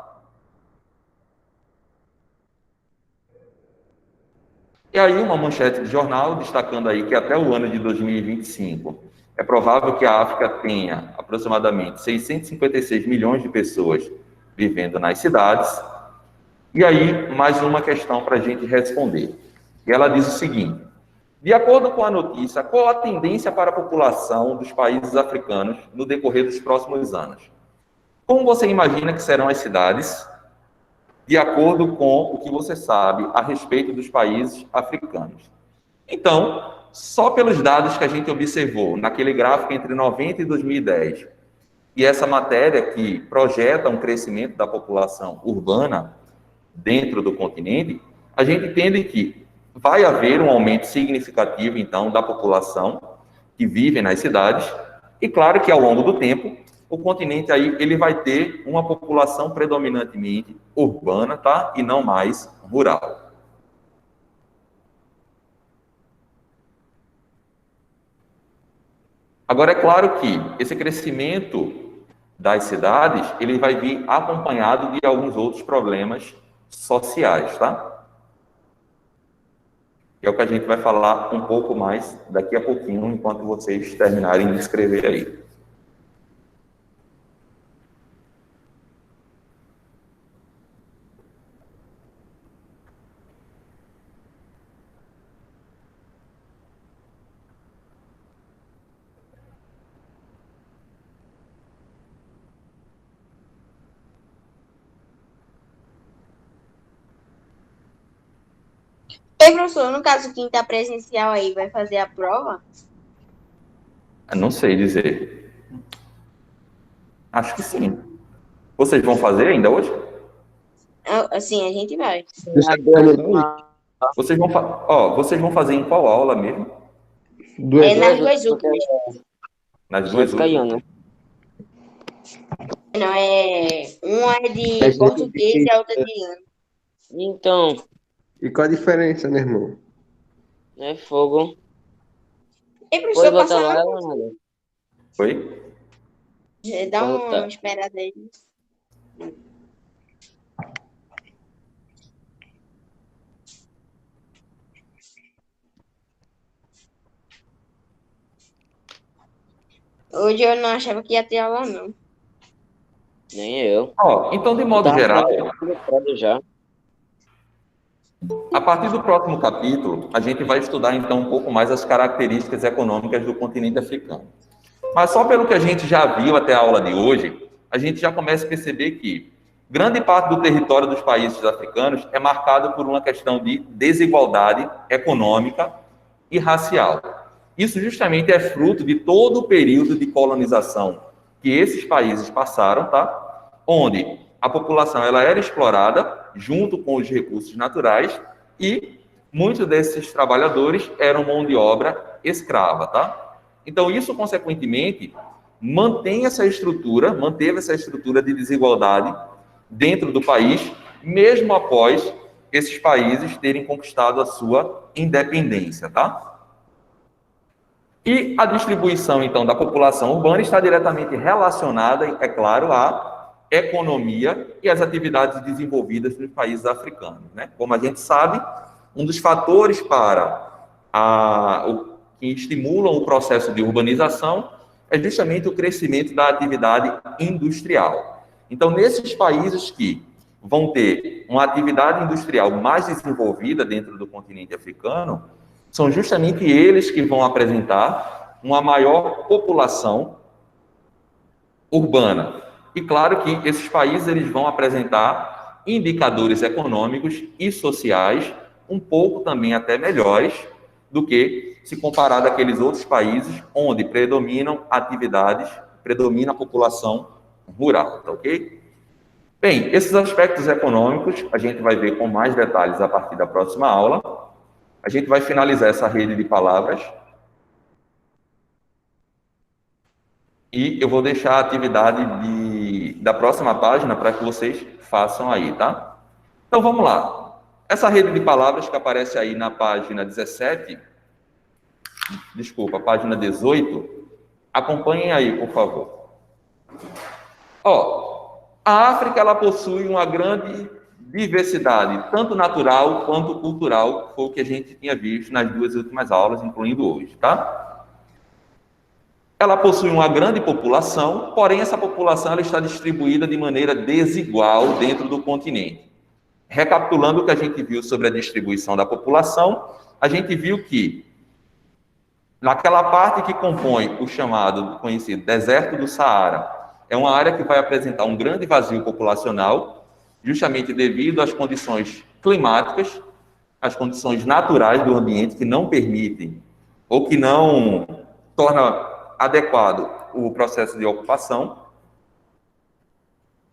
E aí uma manchete de jornal destacando aí que até o ano de 2025 é provável que a África tenha aproximadamente 656 milhões de pessoas vivendo nas cidades. E aí mais uma questão para a gente responder. E ela diz o seguinte: de acordo com a notícia, qual a tendência para a população dos países africanos no decorrer dos próximos anos? Como você imagina que serão as cidades, de acordo com o que você sabe a respeito dos países africanos? Então, só pelos dados que a gente observou naquele gráfico entre 90 e 2010, e essa matéria que projeta um crescimento da população urbana dentro do continente, a gente entende que vai haver um aumento significativo, então, da população que vive nas cidades, e claro que ao longo do tempo, o continente aí ele vai ter uma população predominantemente urbana, tá? E não mais rural. Agora, é claro que esse crescimento das cidades, ele vai vir acompanhado de alguns outros problemas sociais, tá? Que é o que a gente vai falar um pouco mais daqui a pouquinho, enquanto vocês terminarem de escrever aí. E professor, no caso, quem está presencial aí vai fazer a prova? Não sei dizer. Acho que sim. Vocês vão fazer ainda hoje? Assim, a gente vai. Vocês vão fazer em qual aula mesmo? É nas duas últimas. Nas duas últimas? Né? Não, uma é de português e a outra de ano. Então, E qual a diferença, né, irmão? é fogo. E Pode professor, botar passa lá, não. Leonardo? Oi? Dá Pode uma botar. esperada aí. Hoje eu não achava que ia ter aula, não. Nem eu. Então, de modo geral, Já. a partir do próximo capítulo, a gente vai estudar então um pouco mais as características econômicas do continente africano. Mas só pelo que a gente já viu até a aula de hoje, a gente já começa a perceber que grande parte do território dos países africanos é marcado por uma questão de desigualdade econômica e racial. Isso justamente é fruto de todo o período de colonização que esses países passaram, tá? Onde a população ela era explorada junto com os recursos naturais e muitos desses trabalhadores eram mão de obra escrava, tá? Então isso, consequentemente, manteve essa estrutura de desigualdade dentro do país, mesmo após esses países terem conquistado a sua independência, tá? E a distribuição, então, da população urbana está diretamente relacionada, é claro, à economia e às atividades desenvolvidas nos países africanos, né? Como a gente sabe, um dos fatores que estimulam o processo de urbanização é justamente o crescimento da atividade industrial. Então, nesses países que vão ter uma atividade industrial mais desenvolvida dentro do continente africano, são justamente eles que vão apresentar uma maior população urbana. E claro que esses países eles vão apresentar indicadores econômicos e sociais um pouco também até melhores do que se comparado àqueles outros países onde predomina a população rural, tá ok? Bem, esses aspectos econômicos a gente vai ver com mais detalhes a partir da próxima aula. A gente vai finalizar essa rede de palavras. E eu vou deixar a atividade da próxima página para que vocês façam aí, tá? Então, vamos lá. Essa rede de palavras que aparece aí na página 17, página 18, acompanhem aí, por favor. A África, ela possui uma grande diversidade, tanto natural quanto cultural, foi o que a gente tinha visto nas duas últimas aulas, incluindo hoje, tá? Ela possui uma grande população, porém essa população ela está distribuída de maneira desigual dentro do continente. Recapitulando o que a gente viu sobre a distribuição da população, a gente viu que naquela parte que compõe o chamado, conhecido deserto do Saara, é uma área que vai apresentar um grande vazio populacional, justamente devido às condições climáticas, às condições naturais do ambiente que não permitem ou que não torna adequado o processo de ocupação.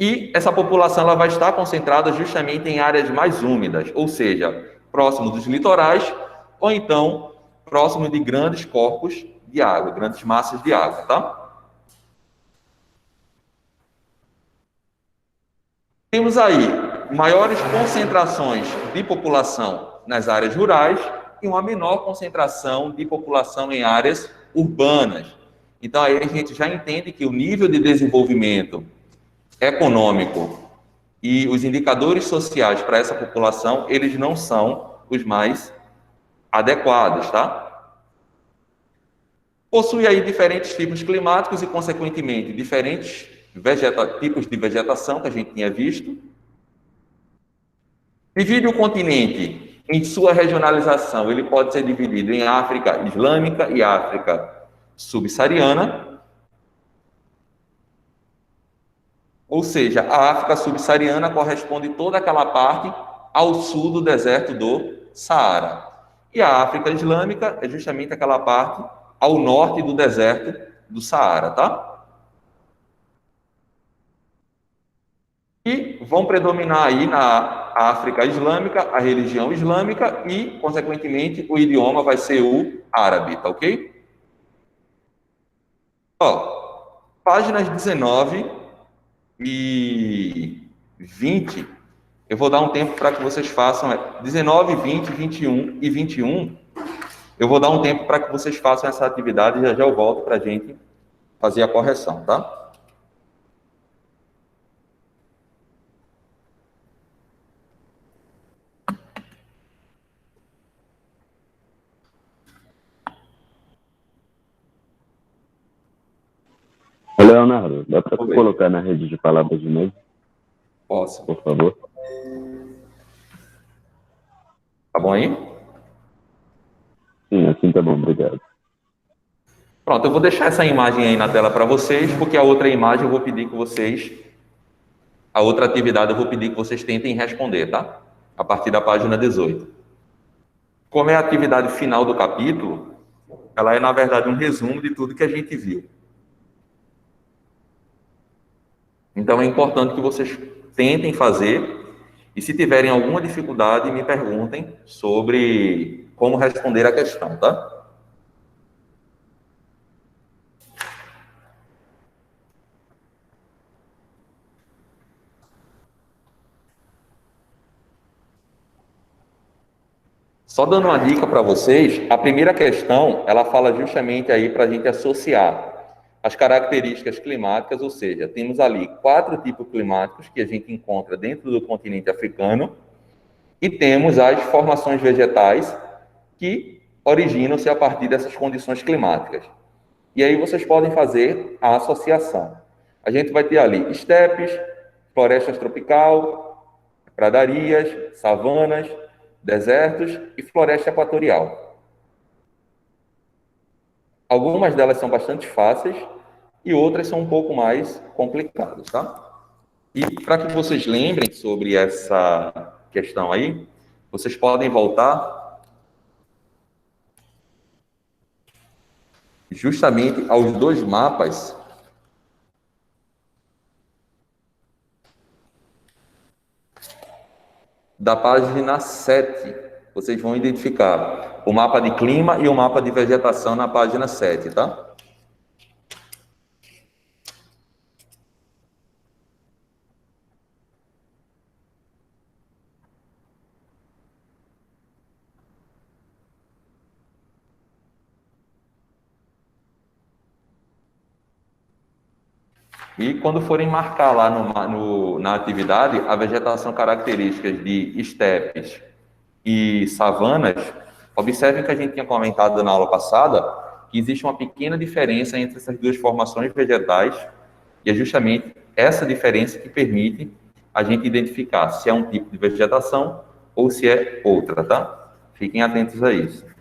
E essa população ela vai estar concentrada justamente em áreas mais úmidas, ou seja, próximo dos litorais ou então próximo de grandes corpos de água, grandes massas de água, tá? Temos aí maiores concentrações de população nas áreas rurais e uma menor concentração de população em áreas urbanas. Então, aí a gente já entende que o nível de desenvolvimento econômico e os indicadores sociais para essa população, eles não são os mais adequados, tá? Possui aí diferentes tipos climáticos e, consequentemente, diferentes tipos de vegetação que a gente tinha visto. Divide o continente em sua regionalização, ele pode ser dividido em África Islâmica e África Subsaariana. Ou seja, a África Subsaariana corresponde toda aquela parte ao sul do deserto do Saara. E a África Islâmica é justamente aquela parte ao norte do deserto do Saara, tá? E vão predominar aí na África Islâmica a religião islâmica e, consequentemente, o idioma vai ser o árabe, tá ok? Páginas 19 e 20, eu vou dar um tempo para que vocês façam, 19, 20, 21 e 21, eu vou dar um tempo para que vocês façam essa atividade e já já eu volto para a gente fazer a correção, tá? Leonardo, dá para colocar na rede de palavras de novo? Posso. Por favor. Tá bom aí? Sim, assim tá bom, obrigado. Pronto, eu vou deixar essa imagem aí na tela para vocês, porque a outra imagem eu vou pedir que vocês, a outra atividade eu vou pedir que vocês tentem responder, tá? A partir da página 18. Como é a atividade final do capítulo, ela é, na verdade, um resumo de tudo que a gente viu. Então, é importante que vocês tentem fazer, e se tiverem alguma dificuldade, me perguntem sobre como responder a questão, tá? Só dando uma dica para vocês, a primeira questão, ela fala justamente aí para a gente associar as características climáticas, ou seja, temos ali 4 tipos climáticos que a gente encontra dentro do continente africano e temos as formações vegetais que originam-se a partir dessas condições climáticas. E aí vocês podem fazer a associação. A gente vai ter ali estepes, florestas tropical, pradarias, savanas, desertos e floresta equatorial. Algumas delas são bastante fáceis e outras são um pouco mais complicadas, tá? E para que vocês lembrem sobre essa questão aí, vocês podem voltar justamente aos 2 mapas da página 7. Vocês vão identificar o mapa de clima e o mapa de vegetação na página 7, tá? E quando forem marcar lá na atividade a vegetação características de estepes e savanas, observem que a gente tinha comentado na aula passada que existe uma pequena diferença entre essas 2 formações vegetais e é justamente essa diferença que permite a gente identificar se é um tipo de vegetação ou se é outra, tá? Fiquem atentos a isso.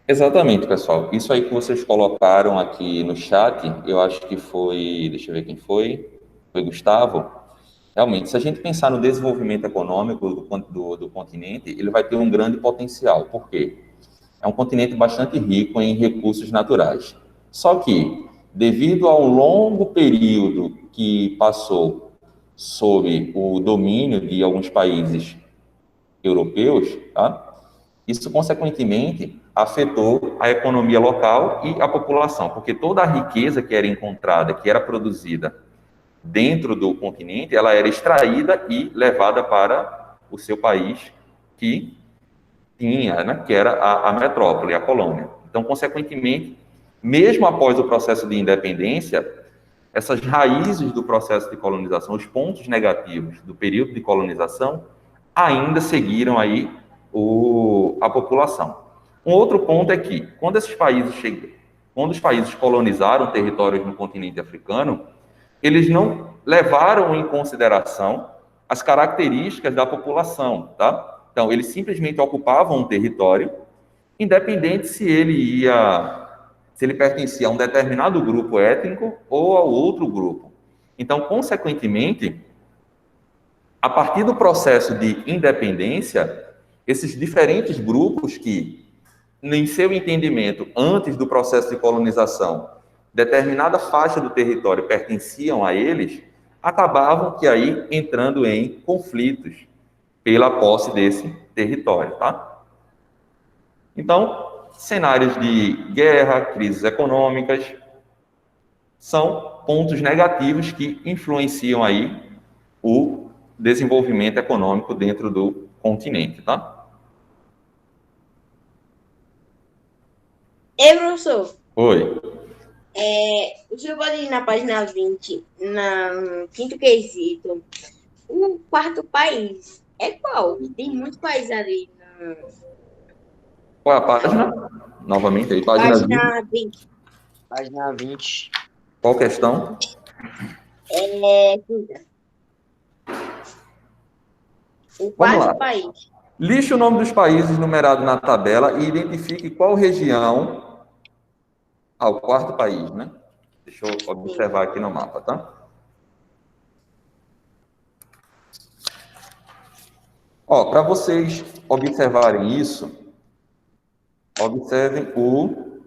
Exatamente, pessoal. Isso aí que vocês colocaram aqui no chat, eu acho que foi, deixa eu ver quem foi, foi Gustavo. Realmente, se a gente pensar no desenvolvimento econômico do continente, ele vai ter um grande potencial. Por quê? É um continente bastante rico em recursos naturais. Só que, devido ao longo período que passou sob o domínio de alguns países europeus, tá? Isso, consequentemente, afetou a economia local e a população, porque toda a riqueza que era encontrada, que era produzida dentro do continente, ela era extraída e levada para o seu país que tinha, né, que era a metrópole, a colônia. Então, consequentemente, mesmo após o processo de independência, essas raízes do processo de colonização, os pontos negativos do período de colonização, ainda seguiram aí a população. Um outro ponto é que, quando os países colonizaram territórios no continente africano, eles não levaram em consideração as características da população, tá? Então, eles simplesmente ocupavam um território, independente se ele pertencia a um determinado grupo étnico ou a outro grupo. Então, consequentemente, a partir do processo de independência, esses diferentes grupos que, em seu entendimento, antes do processo de colonização, determinada faixa do território pertenciam a eles, acabavam que aí entrando em conflitos pela posse desse território, tá? Então, cenários de guerra, crises econômicas, são pontos negativos que influenciam aí o desenvolvimento econômico dentro do continente, tá? Ei, professor, Oi. o senhor pode ir na página 20, no quinto quesito. O quarto país é qual? Tem muitos países ali na Qual é a página? Novamente aí, página 20. página 20. Página 20. Qual questão? Quinta. O Vamos lá. quarto país. Liste o nome dos países numerados na tabela e identifique qual região... o quarto país, né? Deixa eu observar aqui no mapa, tá? Ó, para vocês observarem isso, observem o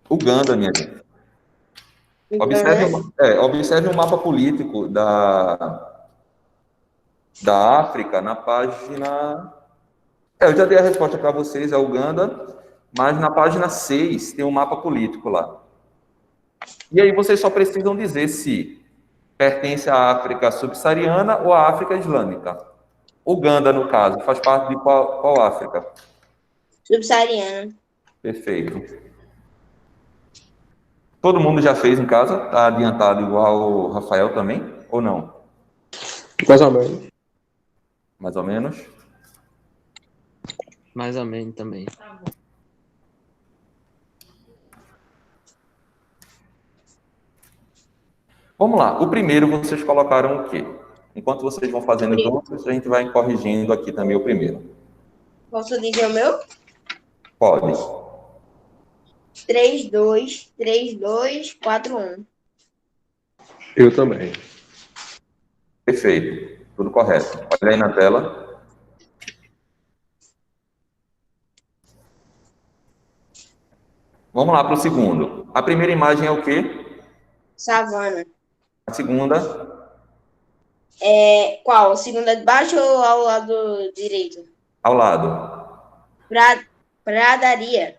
Uganda, minha gente. Observe o mapa político da África na página... eu já dei a resposta para vocês, é Uganda, mas na página 6 tem um mapa político lá. E aí vocês só precisam dizer se pertence à África subsaariana ou à África islâmica. Uganda, no caso, faz parte de qual África? Subsaariana. Perfeito. Todo mundo já fez em casa? Está adiantado igual o Rafael também? Ou não? Mais ou menos. Mais ou menos? Mais ou menos também. Vamos lá. O primeiro vocês colocaram o quê? Enquanto vocês vão fazendo os outros, a gente vai corrigindo aqui também o primeiro. Posso dizer o meu? Pode. 324241. Eu também. Perfeito. Tudo correto. Olha aí na tela. Vamos lá para o segundo. A primeira imagem é o quê? Savana. A segunda, Qual? Segunda de baixo ou ao lado direito? ao lado. Pradaria.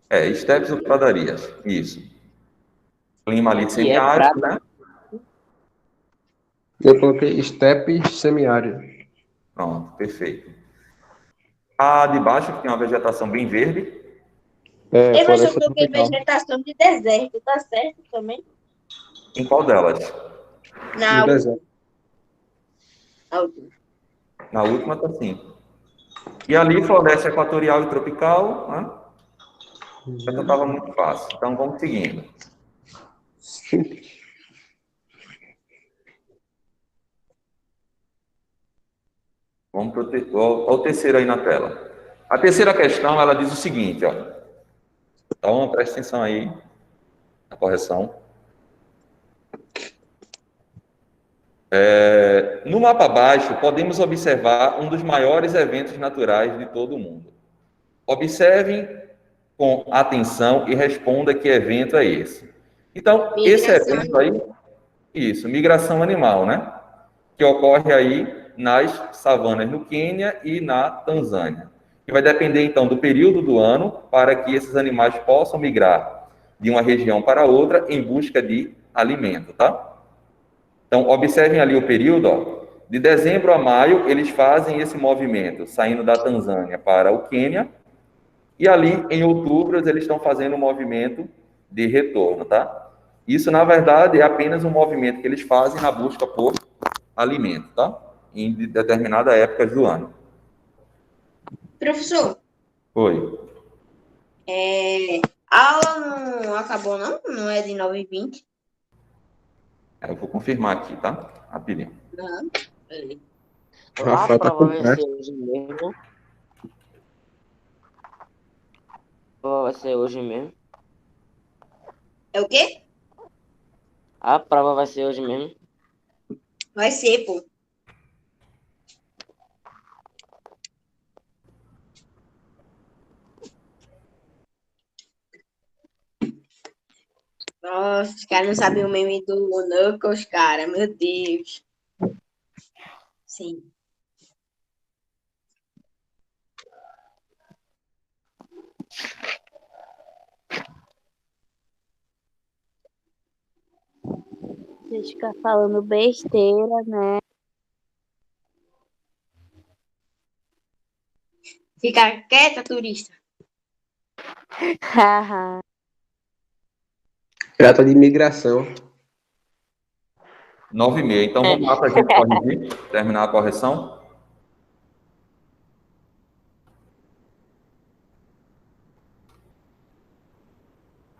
Estepes ou pradarias. Isso. Clima ali E é semiárido, prata. né? Eu coloquei estepe semiárido. Pronto, perfeito. A de baixo, que tem uma vegetação bem verde. Eu acho Floresta que eu coloquei tropical. vegetação de deserto. Tá certo também? Em qual delas? Na No deserto. última. Na última está sim. E ali, floresta equatorial e tropical, né? Já estava muito fácil. Então, vamos seguindo. Vamos para o terceiro aí na tela. A terceira questão, ela diz o seguinte, ó. Então, preste atenção aí na correção. No mapa abaixo, podemos observar um dos maiores eventos naturais de todo o mundo. Observem com atenção e responda que evento é esse. Então, esse Migração evento aí, isso, migração animal, né? Que ocorre aí nas savanas no Quênia e na Tanzânia. E vai depender, então, do período do ano para que esses animais possam migrar de uma região para outra em busca de alimento, tá? Então, observem ali o período, ó. De dezembro a maio, eles fazem esse movimento, saindo da Tanzânia para o Quênia, e ali, em outubro, eles estão fazendo um movimento de retorno, tá? Isso, na verdade, é apenas um movimento que eles fazem na busca por alimento, tá? Em determinada época do ano. Professor, Oi. a aula não acabou, não? Não é de 9h20? Eu vou confirmar aqui, tá? Rapidinho. Não. A Rafael tá prova com vai pressa. ser hoje mesmo. A prova vai ser hoje mesmo. É o quê? A prova vai ser hoje mesmo. Vai ser, pô. Nossa, os caras não sabem o meme do Knuckles, cara. Meu Deus. Sim. Vocês ficam falando besteira, né? Fica quieta, turista. Haha. Trata de imigração. 9h30. Então, vamos lá para a gente corrigir, terminar a correção.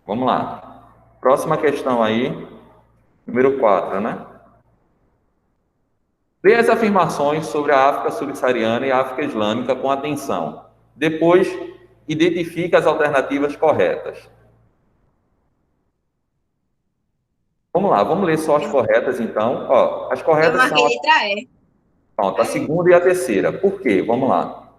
Vamos lá. Próxima questão aí, número 4, né? Leia as afirmações sobre a África subsaariana e a África islâmica com atenção. Depois, identifique as alternativas corretas. Vamos lá, vamos ler só as corretas, então. Ó, as Eu corretas são marquei letra E. pronto, a segunda e a terceira. Por quê? Vamos lá.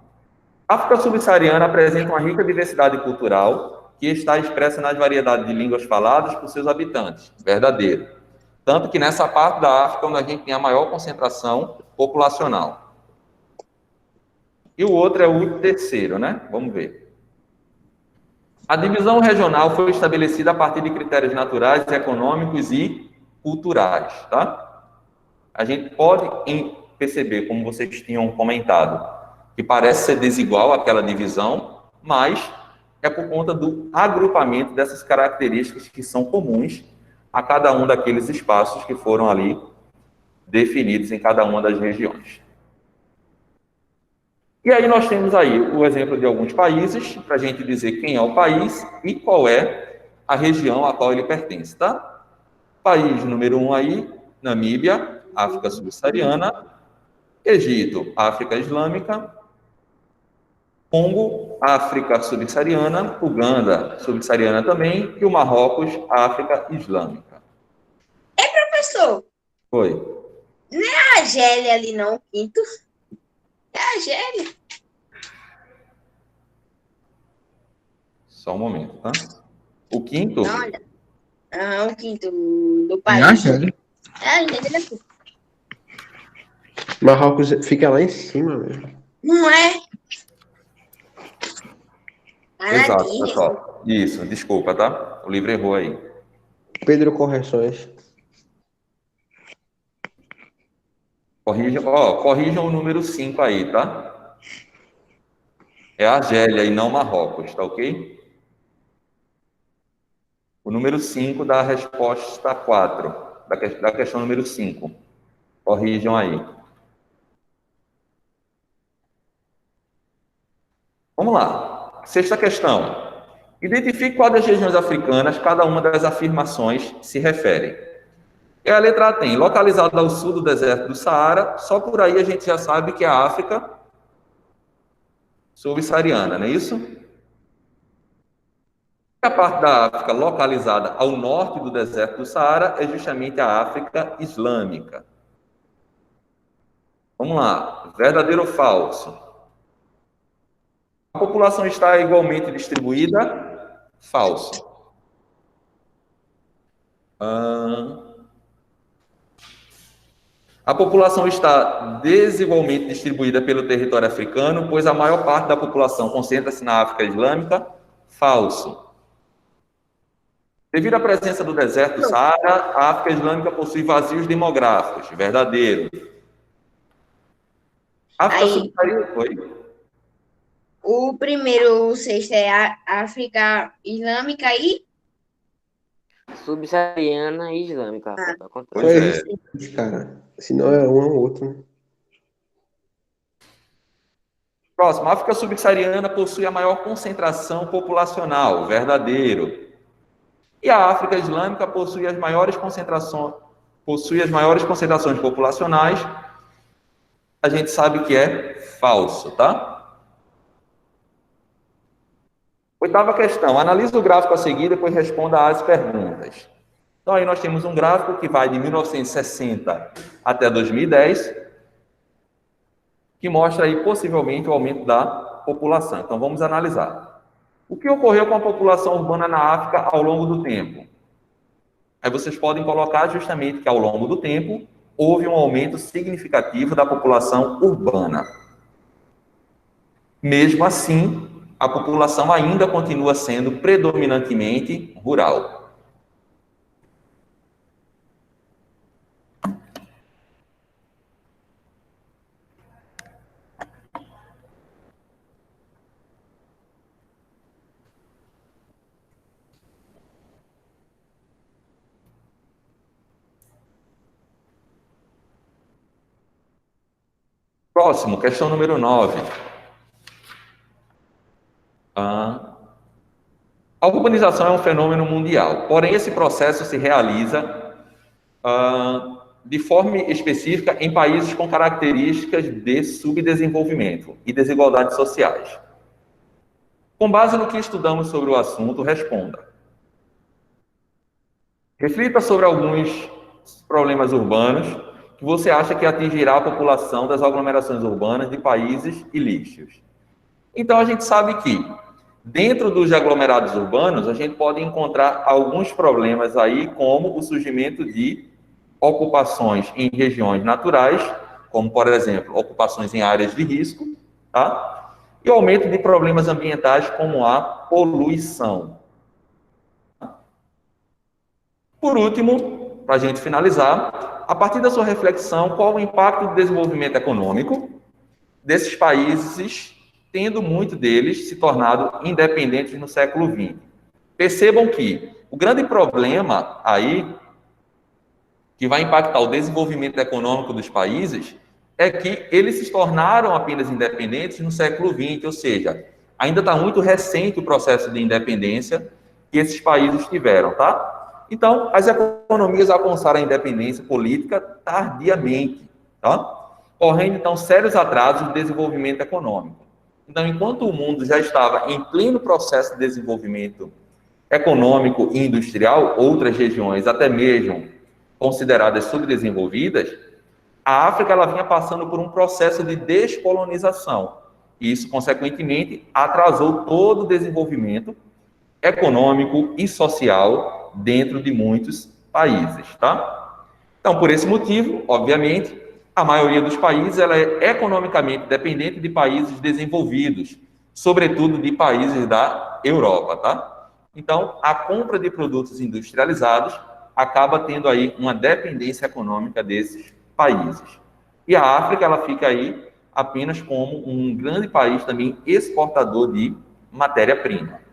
A África subsaariana apresenta uma rica diversidade cultural que está expressa nas variedades de línguas faladas por seus habitantes. Verdadeiro. Tanto que nessa parte da África onde a gente tem a maior concentração populacional. E o outro é o terceiro, né? Vamos ver. A divisão regional foi estabelecida a partir de critérios naturais, econômicos e culturais, tá? A gente pode perceber, como vocês tinham comentado, que parece ser desigual aquela divisão, mas é por conta do agrupamento dessas características que são comuns a cada um daqueles espaços que foram ali definidos em cada uma das regiões. E aí nós temos aí o exemplo de alguns países, para a gente dizer quem é o país e qual é a região a qual ele pertence, tá? País número 1 aí, Namíbia, África subsaariana, Egito, África islâmica, Congo, África subsaariana, Uganda, subsaariana também, e o Marrocos, África islâmica. Professor, Foi. a Argélia ali não, o quinto. É a Argélia. Só um momento, tá? O quinto? Não, olha. Ah, o quinto do É país. a Argélia. É a Argélia, pô. Marrocos fica lá em cima, velho. Não é? Exato, Anadia. pessoal. Isso, desculpa, tá? O livro errou aí. Pedro, correções. Corrijam o número 5 aí, tá? É Argélia e não Marrocos, tá ok? O número 5 dá a resposta 4, da questão número 5. Corrijam aí. Vamos lá. Sexta questão. Identifique qual das regiões africanas cada uma das afirmações se refere. E a letra A tem, localizada ao sul do deserto do Saara, só por aí a gente já sabe que é a África subsaariana, não é isso? A parte da África localizada ao norte do deserto do Saara é justamente a África Islâmica. Vamos lá, verdadeiro ou falso? A população está igualmente distribuída? Falso. A população está desigualmente distribuída pelo território africano, pois a maior parte da população concentra-se na África Islâmica? Falso. Devido à presença do deserto do Saara, a África Islâmica possui vazios demográficos? Verdadeiro. África Aí. subsaariana. Oi? O primeiro, o sexto é a África Islâmica e Subsaariana e islâmica, Rafael, tá Pois contrário. Só é. existe isso, cara. Senão é um ou outro, né? Próximo. A África subsaariana possui a maior concentração populacional? Verdadeiro. E a África Islâmica possui as maiores concentrações populacionais? A gente sabe que é falso, tá? Oitava questão. Analise o gráfico a seguir e depois responda às perguntas. Então, aí nós temos um gráfico que vai de 1960 até 2010, que mostra aí possivelmente o aumento da população. Então, vamos analisar. O que ocorreu com a população urbana na África ao longo do tempo? Aí vocês podem colocar justamente que ao longo do tempo houve um aumento significativo da população urbana. Mesmo assim, a população ainda continua sendo predominantemente rural. Próximo, questão número 9. A urbanização é um fenômeno mundial, porém esse processo se realiza de forma específica em países com características de subdesenvolvimento e desigualdades sociais. Com base no que estudamos sobre o assunto, responda. Reflita sobre alguns problemas urbanos que você acha que atingirá a população das aglomerações urbanas de países ilícitos. Então, a gente sabe que, dentro dos aglomerados urbanos, a gente pode encontrar alguns problemas aí, como o surgimento de ocupações em regiões naturais, como, por exemplo, ocupações em áreas de risco, tá? E o aumento de problemas ambientais, como a poluição. Por último, para a gente finalizar, a partir da sua reflexão, qual o impacto do desenvolvimento econômico desses países, tendo muito deles se tornado independentes no século XX? Percebam que o grande problema aí, que vai impactar o desenvolvimento econômico dos países, é que eles se tornaram apenas independentes no século XX, ou seja, ainda está muito recente o processo de independência que esses países tiveram, tá? Então, as economias alcançaram a independência política tardiamente, tá? Correndo, então, sérios atrasos no desenvolvimento econômico. Então, enquanto o mundo já estava em pleno processo de desenvolvimento econômico e industrial, outras regiões, até mesmo consideradas subdesenvolvidas, a África ela vinha passando por um processo de descolonização. E isso, consequentemente, atrasou todo o desenvolvimento econômico e social dentro de muitos países, tá? Então, por esse motivo, obviamente, a maioria dos países ela é economicamente dependente de países desenvolvidos, sobretudo de países da Europa, tá? Então, a compra de produtos industrializados acaba tendo aí uma dependência econômica desses países. E a África, ela fica aí apenas como um grande país também exportador de matéria-prima.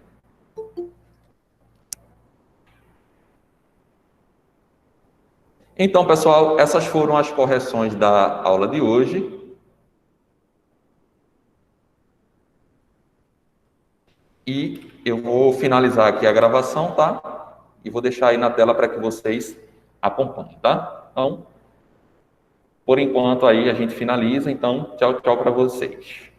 Então, pessoal, essas foram as correções da aula de hoje. E eu vou finalizar aqui a gravação, tá? E vou deixar aí na tela para que vocês acompanhem, tá? Então, por enquanto aí a gente finaliza. Então, tchau, tchau para vocês.